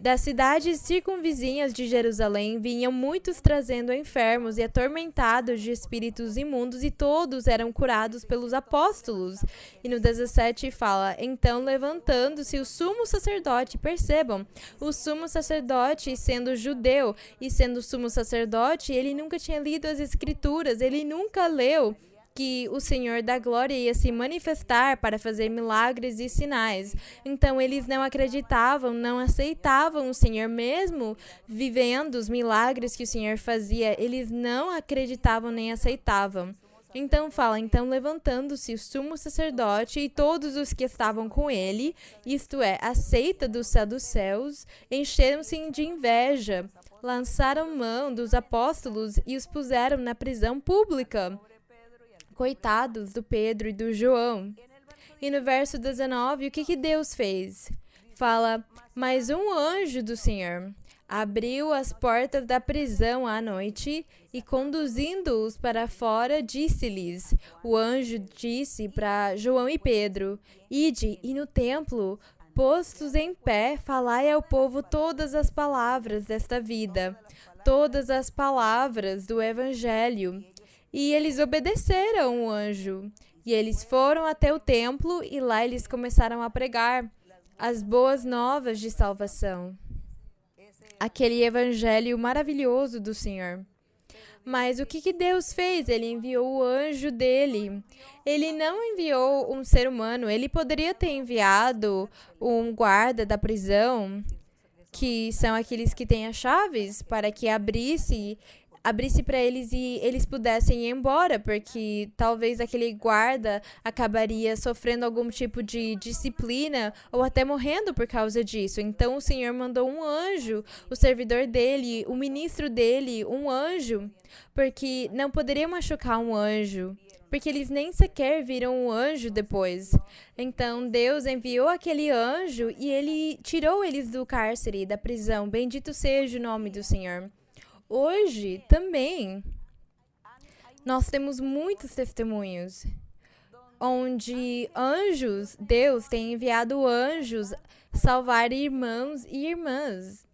das cidades circunvizinhas de Jerusalém vinham muitos trazendo enfermos e atormentados de espíritos imundos, e todos eram curados pelos apóstolos. E no 17 fala: então, levantando-se o sumo sacerdote, percebam, o sumo sacerdote sendo judeu e sendo sumo sacerdote, ele nunca tinha lido as escrituras, ele nunca leu que o Senhor da glória ia se manifestar para fazer milagres e sinais. Então, eles não acreditavam, não aceitavam o Senhor, mesmo vivendo os milagres que o Senhor fazia, eles não acreditavam nem aceitavam. Então fala, então levantando-se o sumo sacerdote e todos os que estavam com ele, isto é, a seita dos saduceus, encheram-se de inveja, lançaram mão dos apóstolos e os puseram na prisão pública. Coitados do Pedro e do João. E no verso 19, o que Deus fez? Fala, mas um anjo do Senhor abriu as portas da prisão à noite e, conduzindo-os para fora, disse-lhes, o anjo disse para João e Pedro, ide, e no templo, postos em pé, falai ao povo todas as palavras desta vida, todas as palavras do Evangelho. E eles obedeceram o anjo. E eles foram até o templo e lá eles começaram a pregar as boas novas de salvação. Aquele evangelho maravilhoso do Senhor. Mas o que Deus fez? Ele enviou o anjo dele. Ele não enviou um ser humano. Ele poderia ter enviado um guarda da prisão, que são aqueles que têm as chaves, para que abrisse para eles e eles pudessem ir embora, porque talvez aquele guarda acabaria sofrendo algum tipo de disciplina ou até morrendo por causa disso. Então o Senhor mandou um anjo, o servidor dele, o ministro dele, um anjo, porque não poderia machucar um anjo, porque eles nem sequer viram um anjo depois. Então Deus enviou aquele anjo e ele tirou eles do cárcere, da prisão. Bendito seja o nome do Senhor. Hoje, também, nós temos muitos testemunhos onde anjos, Deus tem enviado anjos salvar irmãos e irmãs.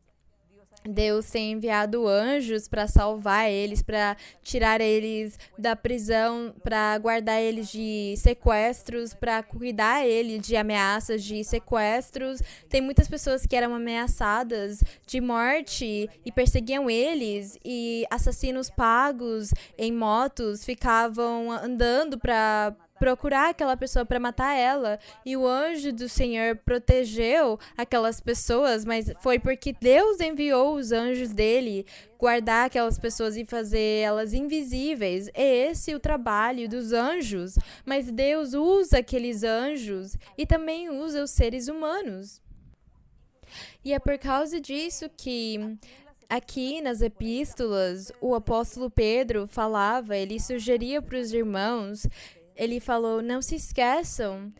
Deus tem enviado anjos para salvar eles, para tirar eles da prisão, para guardar eles de sequestros, para cuidar eles de ameaças de sequestros. Tem muitas pessoas que eram ameaçadas de morte e perseguiam eles, e assassinos pagos em motos ficavam andando para procurar aquela pessoa para matar ela. E o anjo do Senhor protegeu aquelas pessoas, mas foi porque Deus enviou os anjos dele guardar aquelas pessoas e fazer elas invisíveis. É esse o trabalho dos anjos. Mas Deus usa aqueles anjos e também usa os seres humanos. E é por causa disso que aqui nas epístolas, o apóstolo Pedro falava, ele sugeria para os irmãos, ele falou, não se esqueçam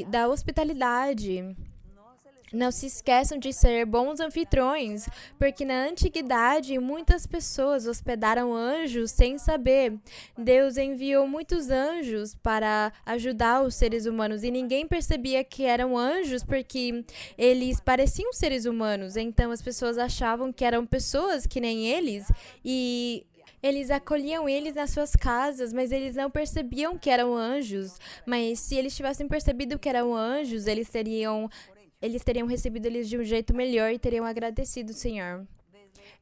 da hospitalidade. Não se esqueçam de ser bons anfitriões, porque na antiguidade muitas pessoas hospedaram anjos sem saber. Deus enviou muitos anjos para ajudar os seres humanos e ninguém percebia que eram anjos porque eles pareciam seres humanos. Então as pessoas achavam que eram pessoas que nem eles e eles acolhiam eles nas suas casas, mas eles não percebiam que eram anjos. Mas se eles tivessem percebido que eram anjos, eles teriam recebido eles de um jeito melhor e teriam agradecido o Senhor.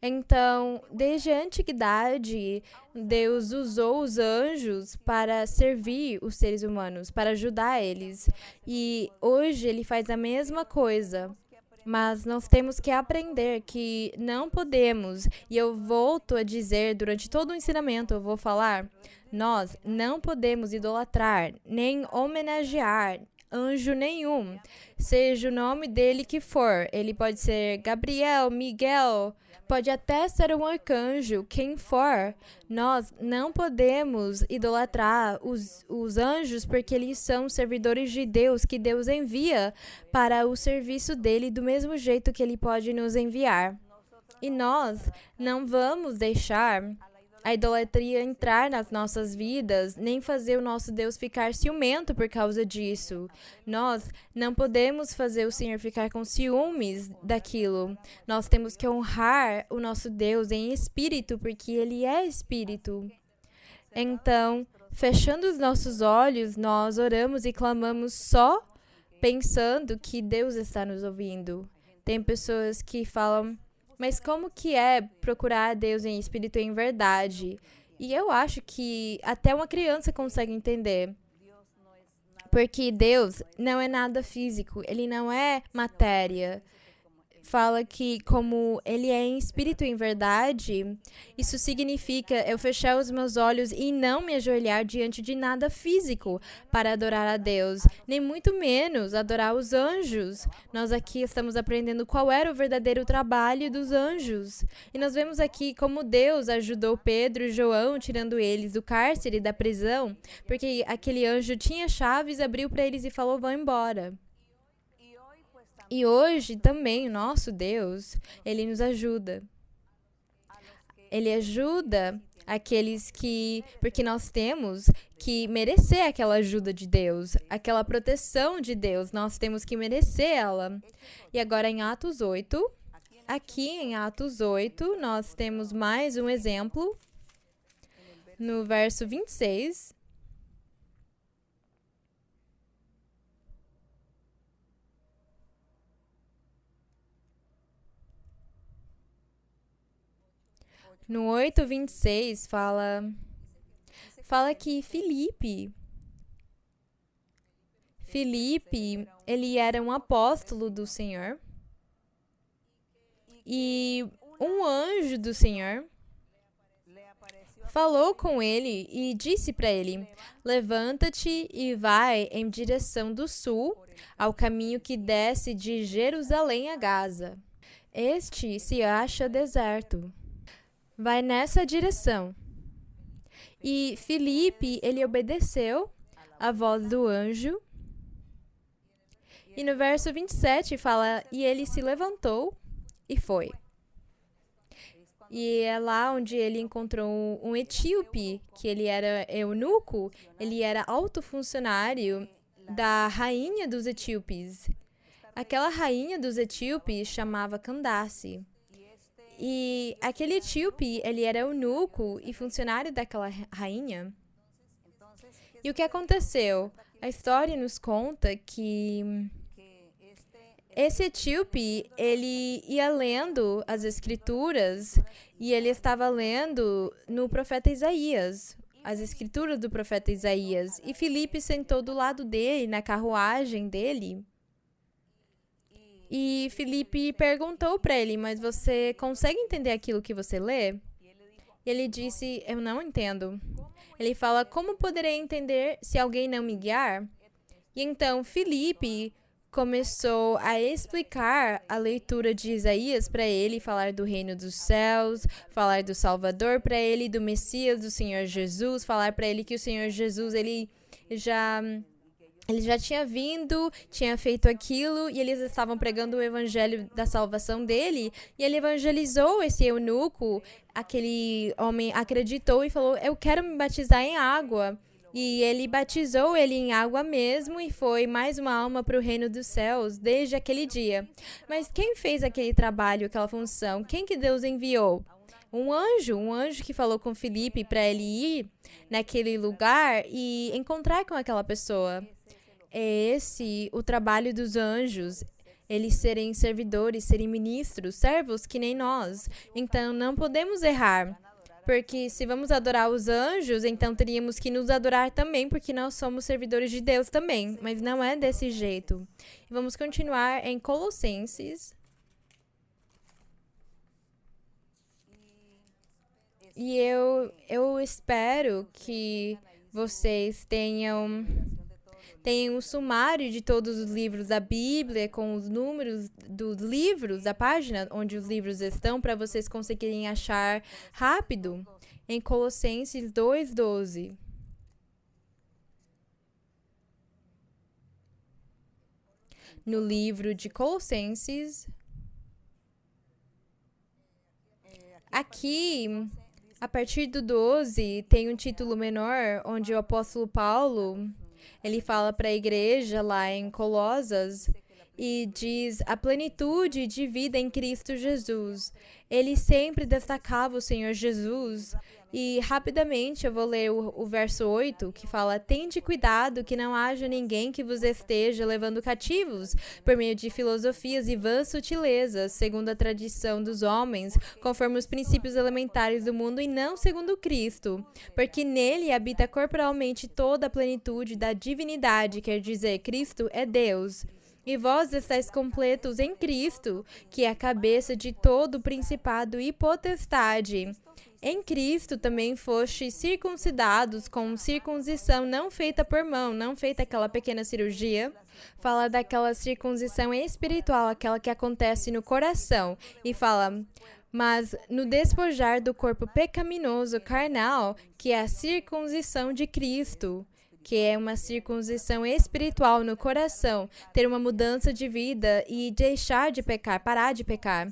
Então, desde a antiguidade, Deus usou os anjos para servir os seres humanos, para ajudar eles. E hoje ele faz a mesma coisa. Mas nós temos que aprender que não podemos, e eu volto a dizer durante todo o ensinamento, eu vou falar, nós não podemos idolatrar, nem homenagear anjo nenhum, seja o nome dele que for. Ele pode ser Gabriel, Miguel, pode até ser um arcanjo, quem for. Nós não podemos idolatrar os anjos porque eles são servidores de Deus, que Deus envia para o serviço dele do mesmo jeito que ele pode nos enviar. E nós não vamos deixar a idolatria entrar nas nossas vidas, nem fazer o nosso Deus ficar ciumento por causa disso. Nós não podemos fazer o Senhor ficar com ciúmes daquilo. Nós temos que honrar o nosso Deus em espírito, porque Ele é espírito. Então, fechando os nossos olhos, nós oramos e clamamos só pensando que Deus está nos ouvindo. Tem pessoas que falam, mas como que é procurar a Deus em espírito e em verdade? E eu acho que até uma criança consegue entender. Porque Deus não é nada físico, Ele não é matéria. Fala que como Ele é em espírito e em verdade, isso significa eu fechar os meus olhos e não me ajoelhar diante de nada físico para adorar a Deus, nem muito menos adorar os anjos. Nós aqui estamos aprendendo qual era o verdadeiro trabalho dos anjos. E nós vemos aqui como Deus ajudou Pedro e João, tirando eles do cárcere, da prisão, porque aquele anjo tinha chaves, abriu para eles e falou, vão embora. E hoje também o nosso Deus, Ele nos ajuda. Ele ajuda aqueles que... Porque nós temos que merecer aquela ajuda de Deus, aquela proteção de Deus. Nós temos que merecer ela. E agora em Atos 8, aqui em Atos 8, nós temos mais um exemplo. No verso 26... No 8:26 fala que Filipe, ele era um apóstolo do Senhor e um anjo do Senhor falou com ele e disse para ele, levanta-te e vai em direção do sul, ao caminho que desce de Jerusalém a Gaza. Este se acha deserto. Vai nessa direção. E Filipe, ele obedeceu à voz do anjo. E no verso 27 fala, e ele se levantou e foi. E é lá onde ele encontrou um etíope, que ele era eunuco, ele era alto funcionário da rainha dos etíopes. Aquela rainha dos etíopes chamava Candace. E aquele etíope, ele era eunuco e funcionário daquela rainha. E o que aconteceu? A história nos conta que esse etíope, ele ia lendo as escrituras e ele estava lendo no profeta Isaías, as escrituras do profeta Isaías. E Filipe sentou do lado dele, na carruagem dele. E Filipe perguntou para ele, mas você consegue entender aquilo que você lê? E ele disse, eu não entendo. Ele fala, como poderei entender se alguém não me guiar? E então Filipe começou a explicar a leitura de Isaías para ele, falar do reino dos céus, falar do Salvador para ele, do Messias, do Senhor Jesus, falar para ele que o Senhor Jesus, ele já tinha vindo, tinha feito aquilo, e eles estavam pregando o evangelho da salvação dele, e ele evangelizou esse eunuco, aquele homem acreditou e falou, eu quero me batizar em água. E ele batizou ele em água mesmo e foi mais uma alma para o reino dos céus desde aquele dia. Mas quem fez aquele trabalho, aquela função? Quem que Deus enviou? Um anjo que falou com Filipe para ele ir naquele lugar e encontrar com aquela pessoa. É esse o trabalho dos anjos. Eles serem servidores, serem ministros, servos que nem nós. Então não podemos errar. Porque se vamos adorar os anjos, então teríamos que nos adorar também, porque nós somos servidores de Deus também. Mas não é desse jeito. Vamos continuar em Colossenses. E eu espero que vocês tenham um sumário de todos os livros da Bíblia, com os números dos livros, da página onde os livros estão, para vocês conseguirem achar rápido, em Colossenses 2:12. No livro de Colossenses, aqui, a partir do 12, tem um título menor, onde o apóstolo Paulo, ele fala para a igreja lá em Colosas e diz a plenitude de vida em Cristo Jesus. Ele sempre destacava o Senhor Jesus. E rapidamente eu vou ler o verso 8, que fala, tende cuidado que não haja ninguém que vos esteja levando cativos por meio de filosofias e vãs sutilezas, segundo a tradição dos homens, conforme os princípios elementares do mundo e não segundo Cristo, porque nele habita corporalmente toda a plenitude da divindade, quer dizer, Cristo é Deus. E vós estáis completos em Cristo, que é a cabeça de todo principado e potestade. Em Cristo também fostes circuncidados com circuncisão não feita por mão, não feita aquela pequena cirurgia. Fala daquela circuncisão espiritual, aquela que acontece no coração. E fala, mas no despojar do corpo pecaminoso carnal, que é a circuncisão de Cristo, que é uma circuncisão espiritual no coração, ter uma mudança de vida e deixar de pecar, parar de pecar.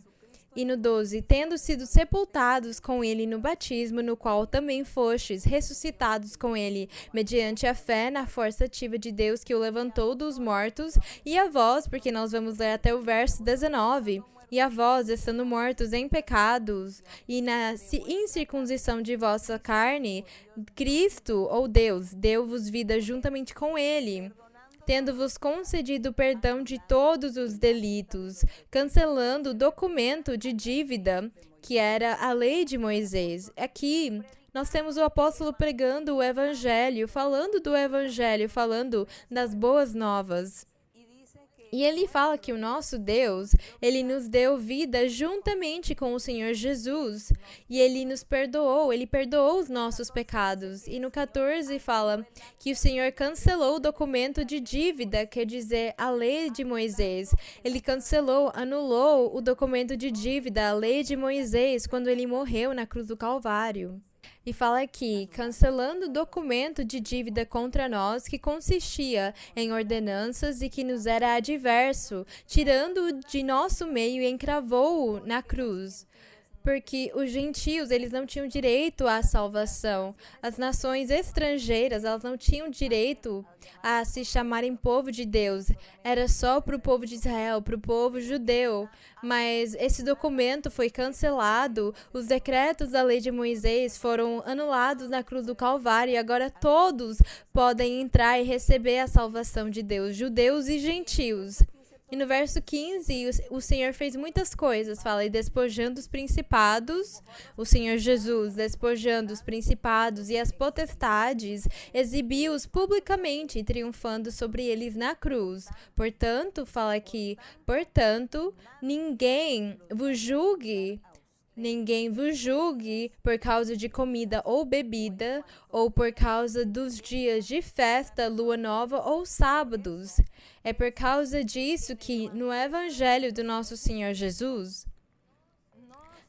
E no 12, tendo sido sepultados com ele no batismo, no qual também fostes ressuscitados com ele, mediante a fé na força ativa de Deus que o levantou dos mortos, e a vós, porque nós vamos ler até o verso 19, e a vós, estando mortos em pecados, e na incircuncisão de vossa carne, Cristo, ou Deus, deu-vos vida juntamente com ele, tendo-vos concedido perdão de todos os delitos, cancelando o documento de dívida, que era a lei de Moisés. Aqui, nós temos o apóstolo pregando o evangelho, falando do evangelho, falando das boas novas. E ele fala que o nosso Deus, ele nos deu vida juntamente com o Senhor Jesus. E ele nos perdoou, ele perdoou os nossos pecados. E no 14 fala que o Senhor cancelou o documento de dívida, quer dizer, a lei de Moisés. Ele cancelou, anulou o documento de dívida, a lei de Moisés, quando ele morreu na cruz do Calvário. E fala aqui, cancelando o documento de dívida contra nós, que consistia em ordenanças e que nos era adverso, tirando-o de nosso meio e encravou-o na cruz. Porque os gentios, eles não tinham direito à salvação. As nações estrangeiras, elas não tinham direito a se chamarem povo de Deus. Era só para o povo de Israel, para o povo judeu. Mas esse documento foi cancelado, os decretos da lei de Moisés foram anulados na cruz do Calvário e agora todos podem entrar e receber a salvação de Deus, judeus e gentios. E no verso 15, o Senhor fez muitas coisas, fala, e despojando os principados, o Senhor Jesus, despojando os principados e as potestades, exibiu-os publicamente, triunfando sobre eles na cruz. Portanto, fala aqui, portanto, ninguém vos julgue por causa de comida ou bebida, ou por causa dos dias de festa, lua nova ou sábados. É por causa disso que, no Evangelho do nosso Senhor Jesus,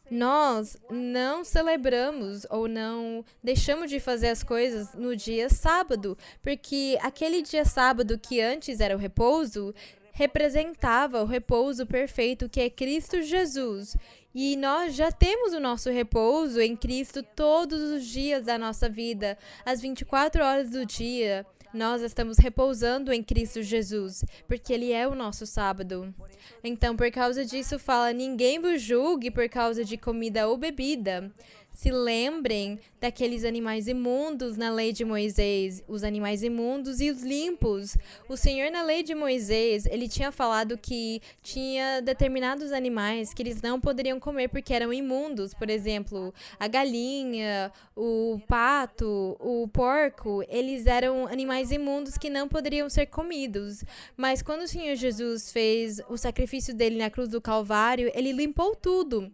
nós não celebramos ou não deixamos de fazer as coisas no dia sábado, porque aquele dia sábado que antes era o repouso, representava o repouso perfeito que é Cristo Jesus. E nós já temos o nosso repouso em Cristo todos os dias da nossa vida, às 24 horas do dia. Nós estamos repousando em Cristo Jesus, porque Ele é o nosso sábado. Então, por causa disso, fala, ninguém vos julgue por causa de comida ou bebida. Se lembrem daqueles animais imundos na lei de Moisés, os animais imundos e os limpos. O Senhor, na lei de Moisés, ele tinha falado que tinha determinados animais que eles não poderiam comer porque eram imundos. Por exemplo, a galinha, o pato, o porco, eles eram animais imundos que não poderiam ser comidos. Mas quando o Senhor Jesus fez o sacrifício dele na cruz do Calvário, ele limpou tudo.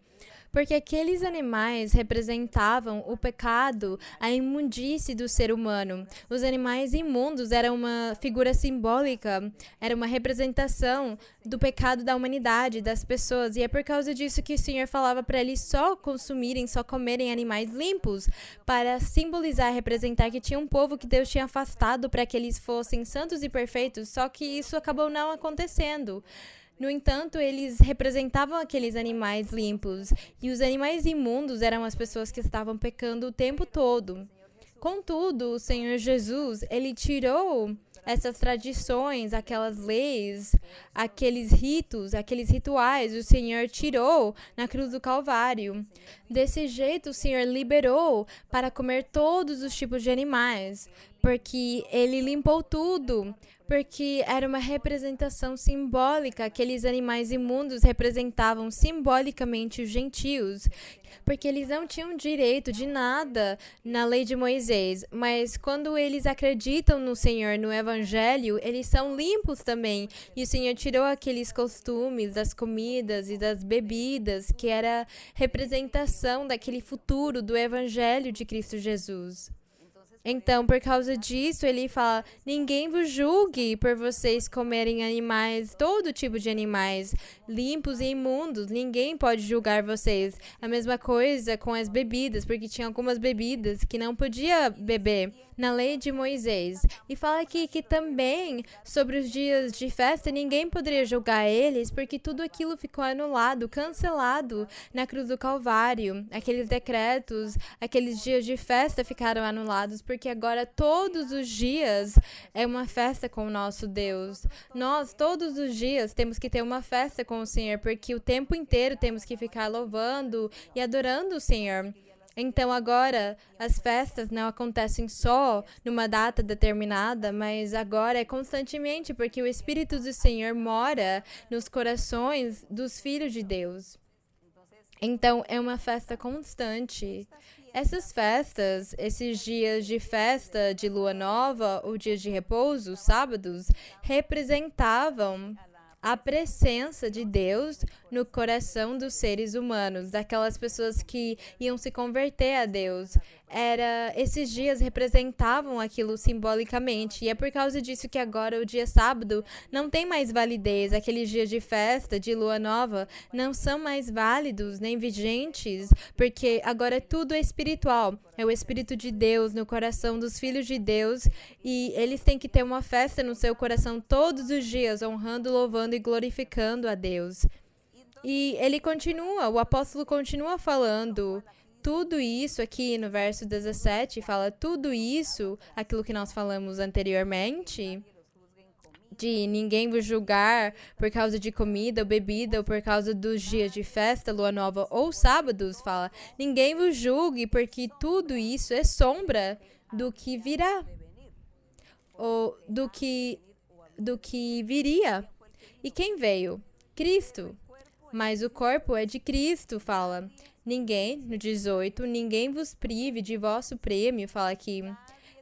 Porque aqueles animais representavam o pecado, a imundície do ser humano. Os animais imundos eram uma figura simbólica, era uma representação do pecado da humanidade, das pessoas. E é por causa disso que o Senhor falava para eles só consumirem, só comerem animais limpos, para simbolizar, representar que tinha um povo que Deus tinha afastado para que eles fossem santos e perfeitos, só que isso acabou não acontecendo. No entanto, eles representavam aqueles animais limpos, e os animais imundos eram as pessoas que estavam pecando o tempo todo. Contudo, o Senhor Jesus, ele tirou essas tradições, aquelas leis, aqueles ritos, aqueles rituais, o Senhor tirou na cruz do Calvário. Desse jeito, o Senhor liberou para comer todos os tipos de animais, porque ele limpou tudo. Porque era uma representação simbólica, aqueles animais imundos representavam simbolicamente os gentios, porque eles não tinham direito de nada na lei de Moisés, mas quando eles acreditam no Senhor, no Evangelho, eles são limpos também, e o Senhor tirou aqueles costumes das comidas e das bebidas, que era representação daquele futuro do Evangelho de Cristo Jesus. Então, por causa disso, ele fala, ninguém vos julgue por vocês comerem animais, todo tipo de animais, limpos e imundos, ninguém pode julgar vocês. A mesma coisa com as bebidas, porque tinha algumas bebidas que não podia beber na lei de Moisés. E fala aqui que também, sobre os dias de festa, ninguém poderia julgar eles, porque tudo aquilo ficou anulado, cancelado na cruz do Calvário. Aqueles decretos, aqueles dias de festa ficaram anulados, porque agora todos os dias é uma festa com o nosso Deus. Nós, todos os dias, temos que ter uma festa com o Senhor, porque o tempo inteiro temos que ficar louvando e adorando o Senhor. Então, agora, as festas não acontecem só numa data determinada, mas agora é constantemente, porque o Espírito do Senhor mora nos corações dos filhos de Deus. Então, é uma festa constante. Essas festas, esses dias de festa de lua nova ou dias de repouso, sábados, representavam a presença de Deus no coração dos seres humanos, daquelas pessoas que iam se converter a Deus. Esses dias representavam aquilo simbolicamente, e é por causa disso que agora o dia sábado não tem mais validez. Aqueles dias de festa, de lua nova, não são mais válidos nem vigentes, porque agora tudo é espiritual. É o Espírito de Deus no coração dos filhos de Deus, e eles têm que ter uma festa no seu coração todos os dias, honrando, louvando e glorificando a Deus. E ele continua, o apóstolo continua falando tudo isso aqui no verso 17, fala tudo isso, aquilo que nós falamos anteriormente, de ninguém vos julgar por causa de comida ou bebida ou por causa dos dias de festa, lua nova ou sábados, fala, ninguém vos julgue porque tudo isso é sombra do que virá, ou do que viria. E quem veio? Cristo. Mas o corpo é de Cristo, fala. Ninguém, no 18, ninguém vos prive de vosso prêmio, fala aqui.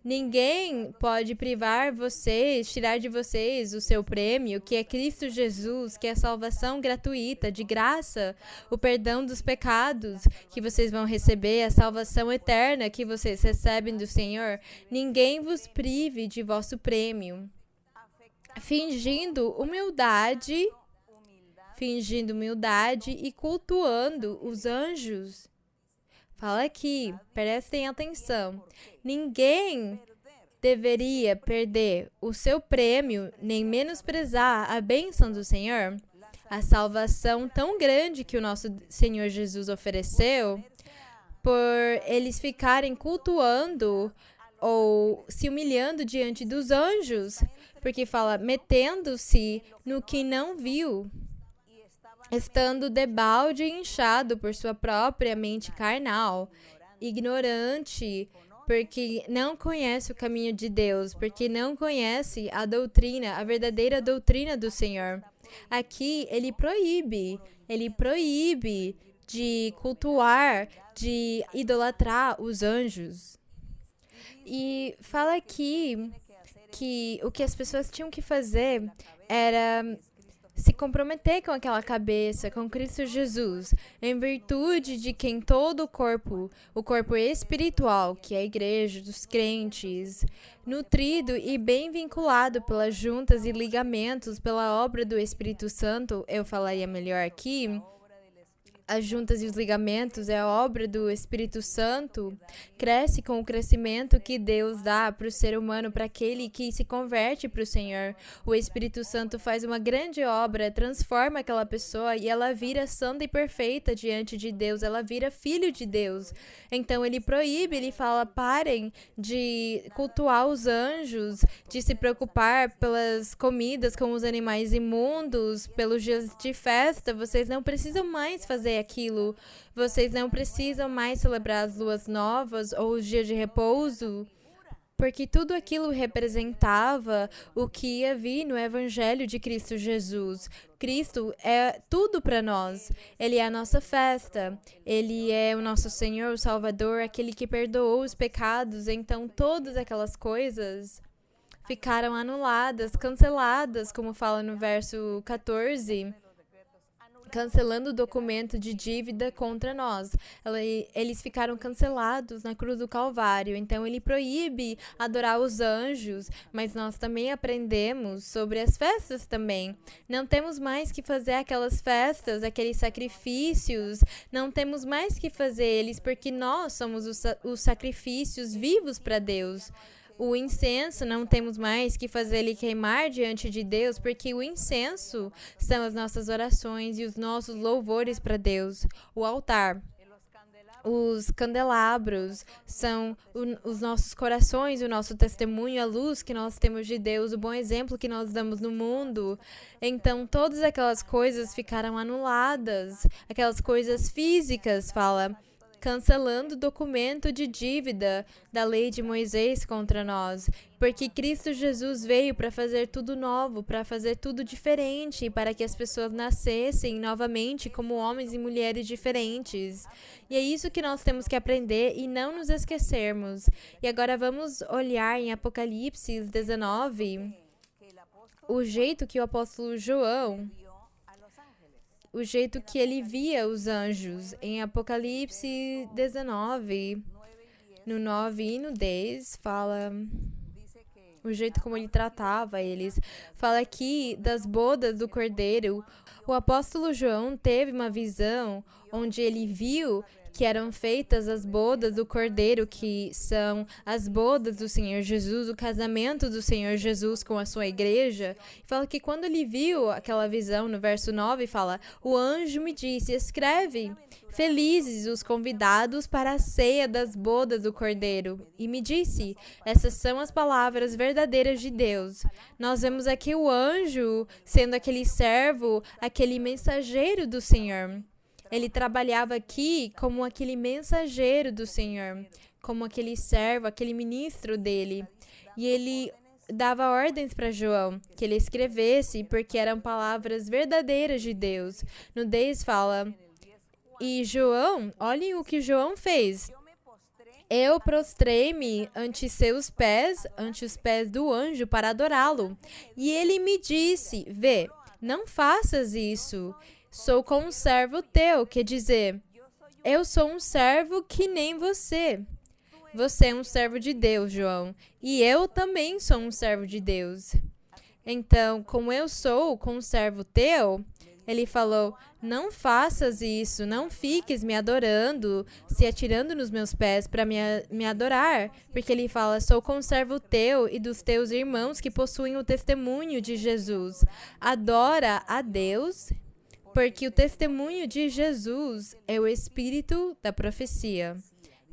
Ninguém pode privar vocês, tirar de vocês o seu prêmio, que é Cristo Jesus, que é a salvação gratuita, de graça, o perdão dos pecados que vocês vão receber, a salvação eterna que vocês recebem do Senhor. Ninguém vos prive de vosso prêmio. Fingindo humildade e cultuando os anjos. Fala aqui, prestem atenção. Ninguém deveria perder o seu prêmio, nem menosprezar a bênção do Senhor, a salvação tão grande que o nosso Senhor Jesus ofereceu, por eles ficarem cultuando ou se humilhando diante dos anjos, porque fala, metendo-se no que não viu, estando debalde e inchado por sua própria mente carnal, ignorante, porque não conhece o caminho de Deus, porque não conhece a doutrina, a verdadeira doutrina do Senhor. Aqui ele proíbe de cultuar, de idolatrar os anjos. E fala aqui que o que as pessoas tinham que fazer era se comprometer com aquela cabeça, com Cristo Jesus, em virtude de quem todo o corpo espiritual, que é a igreja dos crentes, nutrido e bem vinculado pelas juntas e ligamentos pela obra do Espírito Santo, eu falaria melhor aqui, as juntas e os ligamentos é a obra do Espírito Santo, cresce com o crescimento que Deus dá para o ser humano, para aquele que se converte para o Senhor. O Espírito Santo faz uma grande obra, transforma aquela pessoa e ela vira santa e perfeita diante de Deus, ela vira filho de Deus. Então ele proíbe, ele fala, parem de cultuar os anjos, de se preocupar pelas comidas com os animais imundos, pelos dias de festa, vocês não precisam mais fazer aquilo. Vocês não precisam mais celebrar as luas novas ou os dias de repouso, porque tudo aquilo representava o que ia vir no Evangelho de Cristo Jesus. Cristo é tudo para nós. Ele é a nossa festa. Ele é o nosso Senhor, o Salvador, aquele que perdoou os pecados. Então, todas aquelas coisas ficaram anuladas, canceladas, como fala no verso 14. Cancelando o documento de dívida contra nós. Eles ficaram cancelados na cruz do Calvário. Então, ele proíbe adorar os anjos, mas nós também aprendemos sobre as festas também. Não temos mais que fazer aquelas festas, aqueles sacrifícios, não temos mais que fazer eles, porque nós somos os sacrifícios vivos para Deus. O incenso, não temos mais que fazer ele queimar diante de Deus, porque o incenso são as nossas orações e os nossos louvores para Deus. O altar, os candelabros são os nossos corações, o nosso testemunho, a luz que nós temos de Deus, o bom exemplo que nós damos no mundo. Então, todas aquelas coisas ficaram anuladas, aquelas coisas físicas, fala, cancelando o documento de dívida da lei de Moisés contra nós, porque Cristo Jesus veio para fazer tudo novo, para fazer tudo diferente, para que as pessoas nascessem novamente como homens e mulheres diferentes. E é isso que nós temos que aprender e não nos esquecermos. E agora vamos olhar em Apocalipse 19, o jeito que o apóstolo João, o jeito que ele via os anjos. Em Apocalipse 19, no 9 e no 10, fala o jeito como ele tratava eles. Fala aqui das bodas do Cordeiro. O apóstolo João teve uma visão onde ele viu que eram feitas as bodas do Cordeiro, que são as bodas do Senhor Jesus, o casamento do Senhor Jesus com a sua igreja. Fala que quando ele viu aquela visão, no verso 9, fala, o anjo me disse, escreve, felizes os convidados para a ceia das bodas do Cordeiro. E me disse, essas são as palavras verdadeiras de Deus. Nós vemos aqui o anjo sendo aquele servo, aquele mensageiro do Senhor. Ele trabalhava aqui como aquele mensageiro do Senhor, como aquele servo, aquele ministro dele. E ele dava ordens para João que ele escrevesse, porque eram palavras verdadeiras de Deus. No 10 fala, e João, olhem o que João fez. Eu prostrei-me ante seus pés, ante os pés do anjo, para adorá-lo. E ele me disse, vê, não faças isso. Sou conservo teu, quer dizer, eu sou um servo que nem você. Você é um servo de Deus, João, e eu também sou um servo de Deus. Então, como eu sou conservo teu, ele falou, não faças isso, não fiques me adorando, se atirando nos meus pés para me adorar. Porque ele fala, sou conservo teu e dos teus irmãos que possuem o testemunho de Jesus. Adora a Deus, porque o testemunho de Jesus é o espírito da profecia.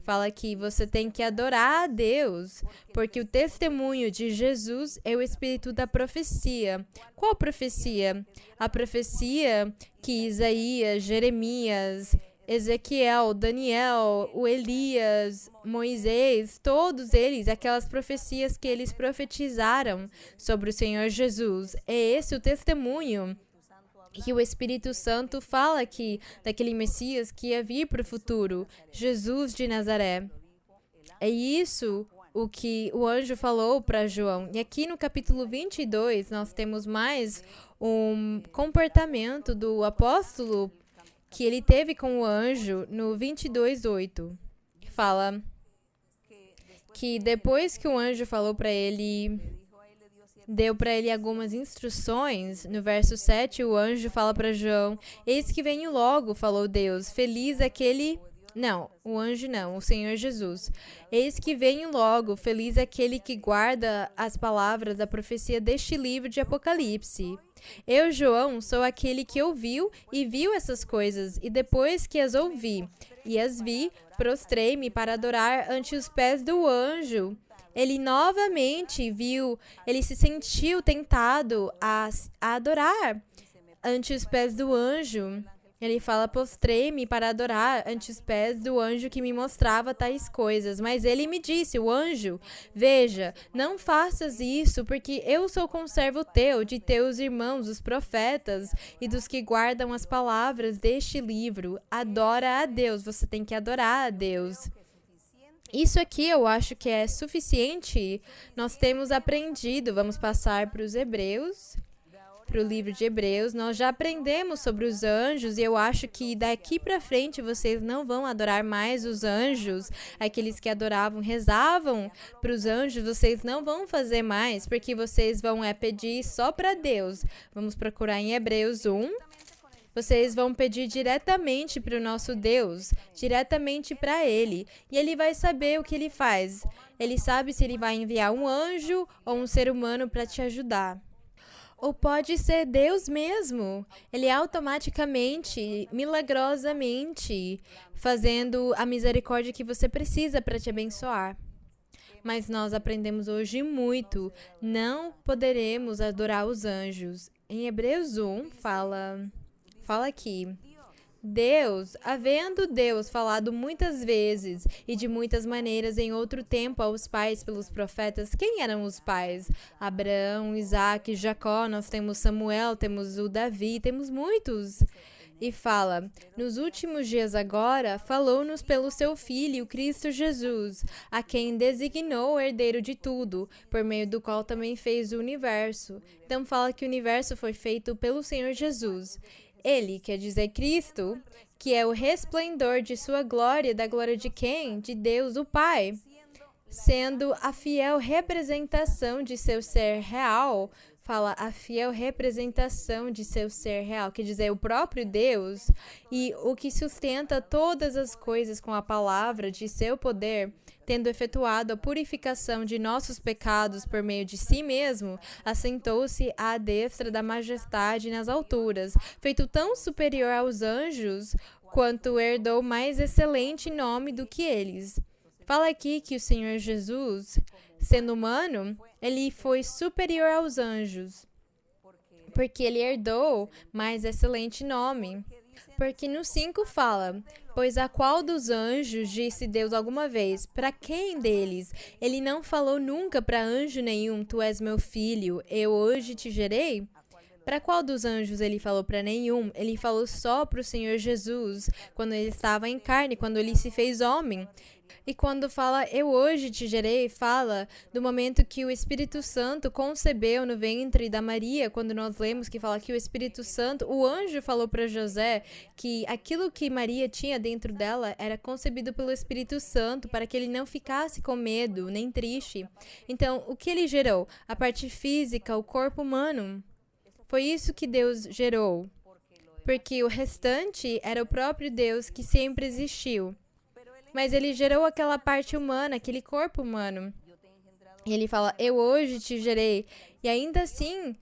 Fala que você tem que adorar a Deus, porque o testemunho de Jesus é o espírito da profecia. Qual profecia? A profecia que Isaías, Jeremias, Ezequiel, Daniel, o Elias, Moisés, todos eles, aquelas profecias que eles profetizaram sobre o Senhor Jesus. É esse o testemunho que o Espírito Santo fala aqui daquele Messias que ia vir para o futuro, Jesus de Nazaré. É isso o que o anjo falou para João. E aqui no capítulo 22, nós temos mais um comportamento do apóstolo que ele teve com o anjo no 22:8. Fala que depois que o anjo falou para ele, deu para ele algumas instruções. No verso 7, o anjo fala para João, eis que venho logo, falou Deus, feliz aquele... Não, o anjo não, o Senhor Jesus. Eis que venho logo, feliz aquele que guarda as palavras da profecia deste livro de Apocalipse. Eu, João, sou aquele que ouviu e viu essas coisas, e depois que as ouvi e as vi, prostrei-me para adorar ante os pés do anjo. Ele novamente viu, ele se sentiu tentado a adorar ante os pés do anjo. Ele fala, postrei-me para adorar ante os pés do anjo que me mostrava tais coisas. Mas ele me disse, o anjo, veja, não faças isso, porque eu sou conservo teu, de teus irmãos, os profetas, e dos que guardam as palavras deste livro. Adora a Deus, você tem que adorar a Deus. Isso aqui eu acho que é suficiente. Nós temos aprendido, vamos passar para os Hebreus, para o livro de Hebreus. Nós já aprendemos sobre os anjos e eu acho que daqui para frente vocês não vão adorar mais os anjos. Aqueles que adoravam, rezavam para os anjos, vocês não vão fazer mais, porque vocês vão pedir só para Deus. Vamos procurar em Hebreus 1. Vocês vão pedir diretamente para o nosso Deus, diretamente para Ele. E Ele vai saber o que Ele faz. Ele sabe se Ele vai enviar um anjo ou um ser humano para te ajudar. Ou pode ser Deus mesmo. Ele automaticamente, milagrosamente, fazendo a misericórdia que você precisa para te abençoar. Mas nós aprendemos hoje muito. Não poderemos adorar os anjos. Em Hebreus 1, fala aqui. Deus, havendo Deus falado muitas vezes e de muitas maneiras em outro tempo aos pais pelos profetas, quem eram os pais? Abraão, Isaac, Jacó, nós temos Samuel, temos o Davi, temos muitos. E fala, nos últimos dias agora, falou-nos pelo seu Filho, Cristo Jesus, a quem designou o herdeiro de tudo, por meio do qual também fez o universo. Então fala que o universo foi feito pelo Senhor Jesus. Ele, quer dizer Cristo, que é o resplendor de sua glória, da glória de quem? De Deus, o Pai, sendo a fiel representação de seu ser real. Fala a fiel representação de seu ser real, quer dizer, o próprio Deus, e o que sustenta todas as coisas com a palavra de seu poder, tendo efetuado a purificação de nossos pecados por meio de si mesmo, assentou-se à destra da majestade nas alturas, feito tão superior aos anjos, quanto herdou mais excelente nome do que eles. Fala aqui que o Senhor Jesus, sendo humano, ele foi superior aos anjos, porque ele herdou mais excelente nome. Porque no 5 fala: pois a qual dos anjos disse Deus alguma vez? Para quem deles? Ele não falou nunca para anjo nenhum: tu és meu filho, eu hoje te gerei? Para qual dos anjos ele falou? Para nenhum. Ele falou só para o Senhor Jesus, quando ele estava em carne, quando ele se fez homem. E quando fala, eu hoje te gerei, fala do momento que o Espírito Santo concebeu no ventre da Maria, quando nós lemos que fala que o Espírito Santo, o anjo falou para José que aquilo que Maria tinha dentro dela era concebido pelo Espírito Santo, para que ele não ficasse com medo, nem triste. Então, o que ele gerou? A parte física, o corpo humano. Foi isso que Deus gerou, porque o restante era o próprio Deus que sempre existiu. Mas ele gerou aquela parte humana, aquele corpo humano. E ele fala, eu hoje te gerei. E ainda assim,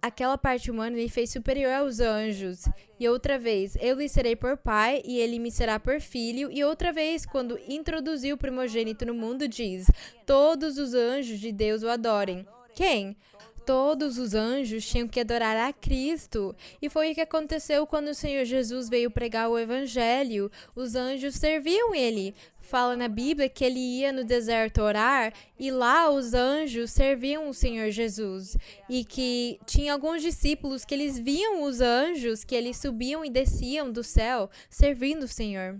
aquela parte humana ele fez superior aos anjos. E outra vez, eu lhe serei por pai e ele me será por filho. E outra vez, quando introduziu o primogênito no mundo, diz, todos os anjos de Deus o adorem. Quem? Todos os anjos tinham que adorar a Cristo. E foi o que aconteceu quando o Senhor Jesus veio pregar o Evangelho. Os anjos serviam ele. Fala na Bíblia que ele ia no deserto orar e lá os anjos serviam o Senhor Jesus. E que tinha alguns discípulos que eles viam os anjos, que eles subiam e desciam do céu servindo o Senhor.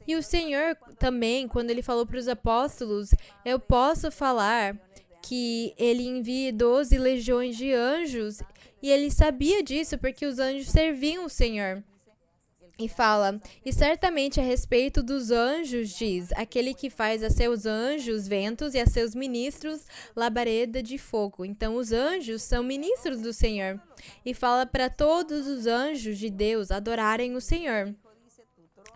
E o Senhor também, quando ele falou para os apóstolos, eu posso falar que ele envia 12 legiões de anjos, e ele sabia disso porque os anjos serviam o Senhor. E fala, e certamente a respeito dos anjos diz, aquele que faz a seus anjos ventos e a seus ministros labareda de fogo. Então os anjos são ministros do Senhor. E fala para todos os anjos de Deus adorarem o Senhor.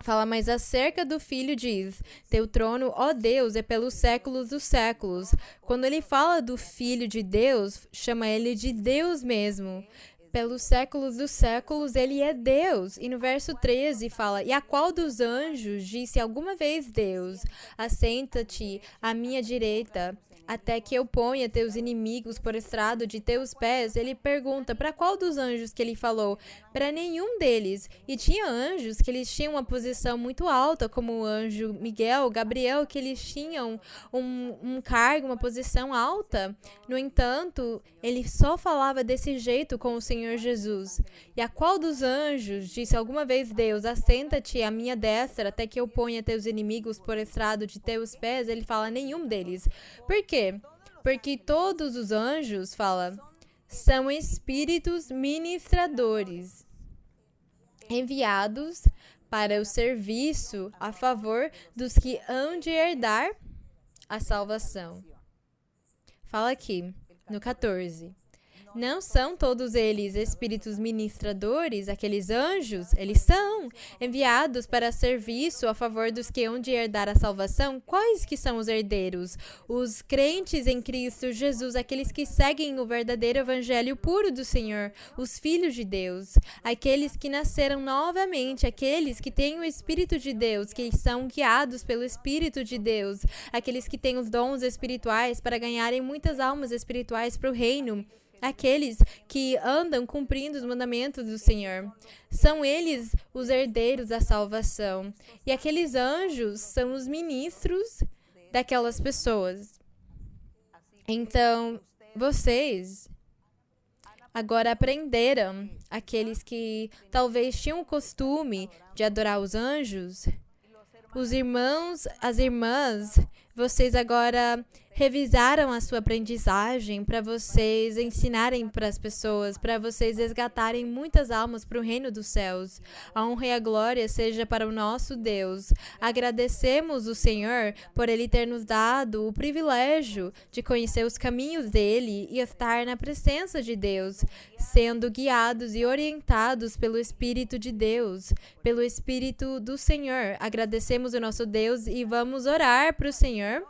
Fala, mas acerca do Filho diz, teu trono, ó Deus, é pelos séculos dos séculos. Quando ele fala do Filho de Deus, chama ele de Deus mesmo. Pelos séculos dos séculos, ele é Deus. E no verso 13 fala, e a qual dos anjos disse alguma vez Deus, assenta-te à minha direita, até que eu ponha teus inimigos por estrado de teus pés. Ele pergunta, para qual dos anjos que ele falou? Para nenhum deles. E tinha anjos que eles tinham uma posição muito alta, como o anjo Miguel, Gabriel, que eles tinham um cargo, uma posição alta. No entanto, ele só falava desse jeito com o Senhor Jesus. E a qual dos anjos disse alguma vez Deus, assenta-te à minha destra, até que eu ponha teus inimigos por estrado de teus pés? Ele fala, nenhum deles. Por quê? Porque todos os anjos, fala, são espíritos ministradores, enviados para o serviço a favor dos que hão de herdar a salvação. Fala aqui, no 14. Não são todos eles espíritos ministradores, aqueles anjos? Eles são enviados para serviço a favor dos que hão de herdar a salvação. Quais que são os herdeiros? Os crentes em Cristo Jesus, aqueles que seguem o verdadeiro evangelho puro do Senhor, os filhos de Deus, aqueles que nasceram novamente, aqueles que têm o Espírito de Deus, que são guiados pelo Espírito de Deus, aqueles que têm os dons espirituais para ganharem muitas almas espirituais para o reino. Aqueles que andam cumprindo os mandamentos do Senhor. São eles os herdeiros da salvação. E aqueles anjos são os ministros daquelas pessoas. Então, vocês agora aprenderam, aqueles que talvez tinham o costume de adorar os anjos, os irmãos, as irmãs, vocês agora revisaram a sua aprendizagem para vocês ensinarem para as pessoas, para vocês resgatarem muitas almas para o reino dos céus. A honra e a glória seja para o nosso Deus. Agradecemos o Senhor por Ele ter nos dado o privilégio de conhecer os caminhos dEle e estar na presença de Deus, sendo guiados e orientados pelo Espírito de Deus, pelo Espírito do Senhor. Agradecemos o nosso Deus e vamos orar para o Senhor.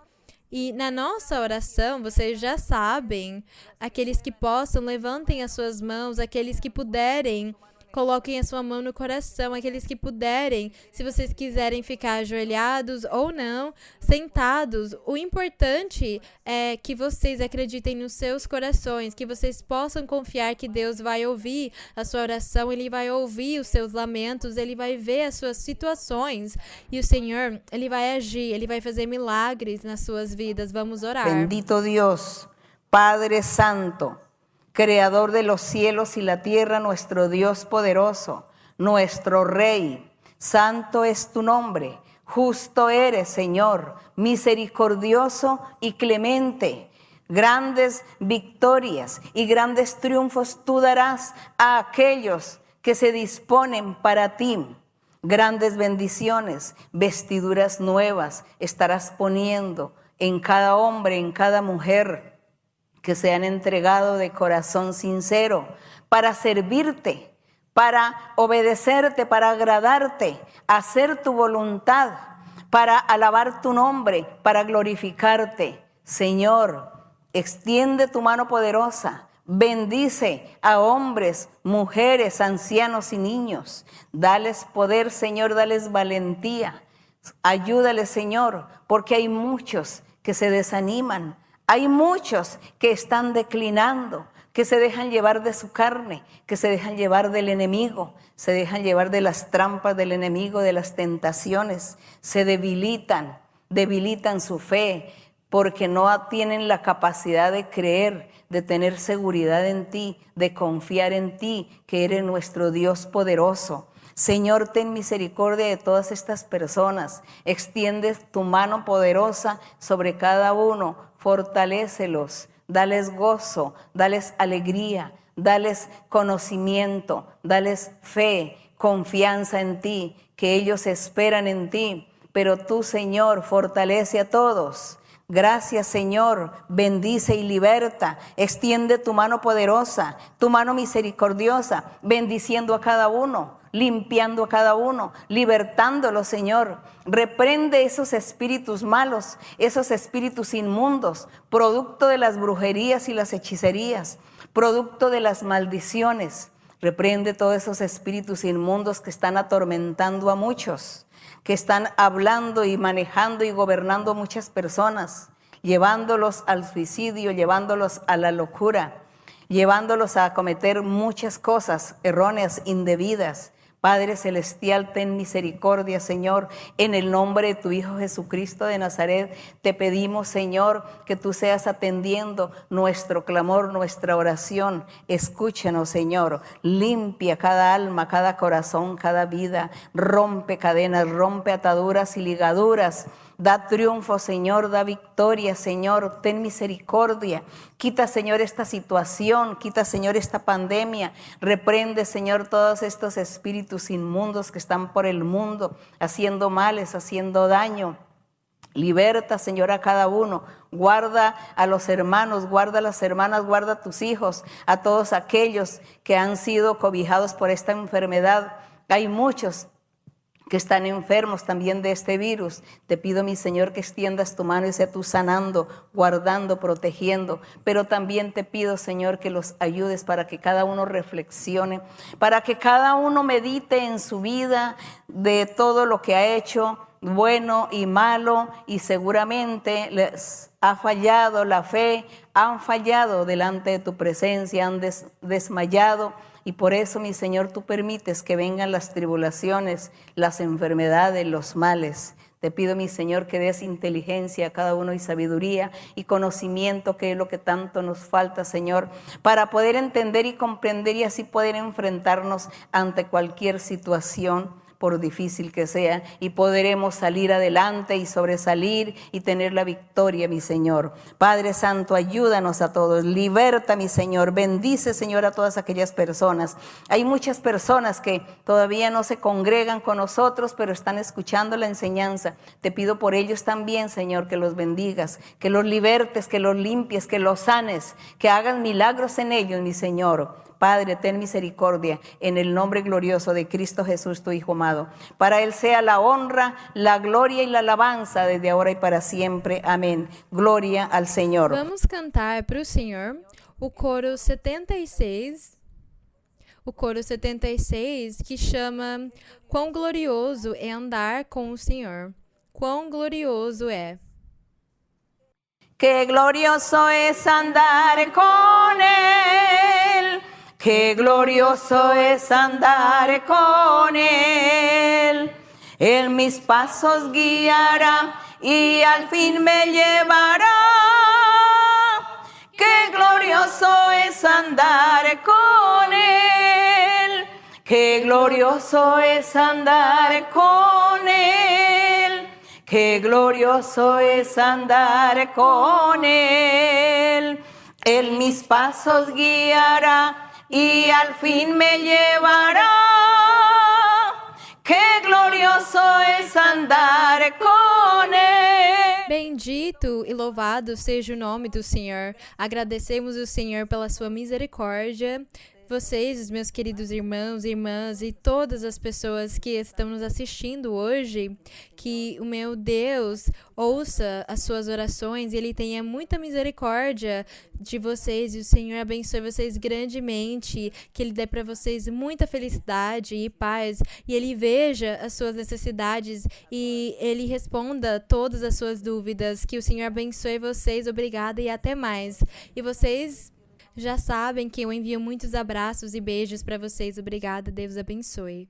E na nossa oração, vocês já sabem, aqueles que possam, levantem as suas mãos, aqueles que puderem coloquem a sua mão no coração, aqueles que puderem, se vocês quiserem ficar ajoelhados ou não, sentados. O importante é que vocês acreditem nos seus corações, que vocês possam confiar que Deus vai ouvir a sua oração, Ele vai ouvir os seus lamentos, Ele vai ver as suas situações e o Senhor, Ele vai agir, Ele vai fazer milagres nas suas vidas. Vamos orar. Bendito Dios, Padre Santo, Creador de los cielos y la tierra, nuestro Dios poderoso, nuestro Rey. Santo es tu nombre, justo eres, Señor, misericordioso y clemente. Grandes victorias y grandes triunfos tú darás a aquellos que se disponen para ti. Grandes bendiciones, vestiduras nuevas estarás poniendo en cada hombre, en cada mujer que se han entregado de corazón sincero para servirte, para obedecerte, para agradarte, hacer tu voluntad, para alabar tu nombre, para glorificarte. Señor, extiende tu mano poderosa, bendice a hombres, mujeres, ancianos y niños. Dales poder, Señor, dales valentía. Ayúdales, Señor, porque hay muchos que se desaniman. Hay muchos que están declinando, que se dejan llevar de su carne, que se dejan llevar del enemigo, se dejan llevar de las trampas del enemigo, de las tentaciones, se debilitan su fe porque no tienen la capacidad de creer, de tener seguridad en ti, de confiar en ti, que eres nuestro Dios poderoso. Señor, ten misericordia de todas estas personas. Extiende tu mano poderosa sobre cada uno. Fortalécelos, dales gozo, dales alegría, dales conocimiento, dales fe, confianza en ti, que ellos esperan en ti. Pero tú, Señor, fortalece a todos. Gracias, Señor, bendice y liberta, extiende tu mano poderosa, tu mano misericordiosa, bendiciendo a cada uno, limpiando a cada uno, libertándolo, Señor. Reprende esos espíritus malos, esos espíritus inmundos, producto de las brujerías y las hechicerías, producto de las maldiciones. Reprende todos esos espíritus inmundos que están atormentando a muchos, que están hablando y manejando y gobernando a muchas personas, llevándolos al suicidio, llevándolos a la locura, llevándolos a cometer muchas cosas erróneas, indebidas. Padre Celestial, ten misericordia, Señor, en el nombre de tu Hijo Jesucristo de Nazaret. Te pedimos, Señor, que tú seas atendiendo nuestro clamor, nuestra oración. Escúchanos, Señor, limpia cada alma, cada corazón, cada vida. Rompe cadenas, rompe ataduras y ligaduras. Da triunfo, Señor, da victoria, Señor, ten misericordia. Quita, Señor, esta situación, quita, Señor, esta pandemia. Reprende, Señor, todos estos espíritus inmundos que están por el mundo, haciendo males, haciendo daño. Liberta, Señor, a cada uno. Guarda a los hermanos, guarda a las hermanas, guarda a tus hijos, a todos aquellos que han sido cobijados por esta enfermedad. Hay muchos que están enfermos también de este virus. Te pido, mi Señor, que extiendas tu mano y sea tú sanando, guardando, protegiendo. Pero también te pido, Señor, que los ayudes para que cada uno reflexione, para que cada uno medite en su vida de todo lo que ha hecho, bueno y malo, y seguramente les ha fallado la fe, han fallado delante de tu presencia, han desmayado. Y por eso, mi Señor, tú permites que vengan las tribulaciones, las enfermedades, los males. Te pido, mi Señor, que des inteligencia a cada uno y sabiduría y conocimiento, que es lo que tanto nos falta, Señor, para poder entender y comprender y así poder enfrentarnos ante cualquier situación, por difícil que sea, y podremos salir adelante y sobresalir y tener la victoria, mi Señor. Padre Santo, ayúdanos a todos, liberta, mi Señor, bendice, Señor, a todas aquellas personas. Hay muchas personas que todavía no se congregan con nosotros, pero están escuchando la enseñanza. Te pido por ellos también, Señor, que los bendigas, que los libertes, que los limpies, que los sanes, que hagas milagros en ellos, mi Señor. Padre, ten misericordia en el nombre glorioso de Cristo Jesús, tu Hijo amado. Para Él sea la honra, la gloria y la alabanza desde ahora y para siempre. Amén. Gloria al Señor. Vamos cantar para o Senhor o coro 76. o coro 76, que chama Quão glorioso é andar com o Senhor. Quão glorioso é. Qué glorioso es andar con Él, qué glorioso es andar con Él. Él mis pasos guiará y al fin me llevará. Qué glorioso es andar con Él, qué glorioso es andar con Él. Qué glorioso es andar con Él. Él mis pasos guiará y al fin me llevará. Qué glorioso es andar con Él. Bendito e louvado seja o nome do Senhor. Agradecemos o Senhor pela sua misericórdia. Vocês, os meus queridos irmãos e irmãs e todas as pessoas que estão nos assistindo hoje, que o meu Deus ouça as suas orações e Ele tenha muita misericórdia de vocês e o Senhor abençoe vocês grandemente, que Ele dê para vocês muita felicidade e paz e Ele veja as suas necessidades e Ele responda todas as suas dúvidas, que o Senhor abençoe vocês, obrigada e até mais. E vocês já sabem que eu envio muitos abraços e beijos para vocês. Obrigada, Deus abençoe.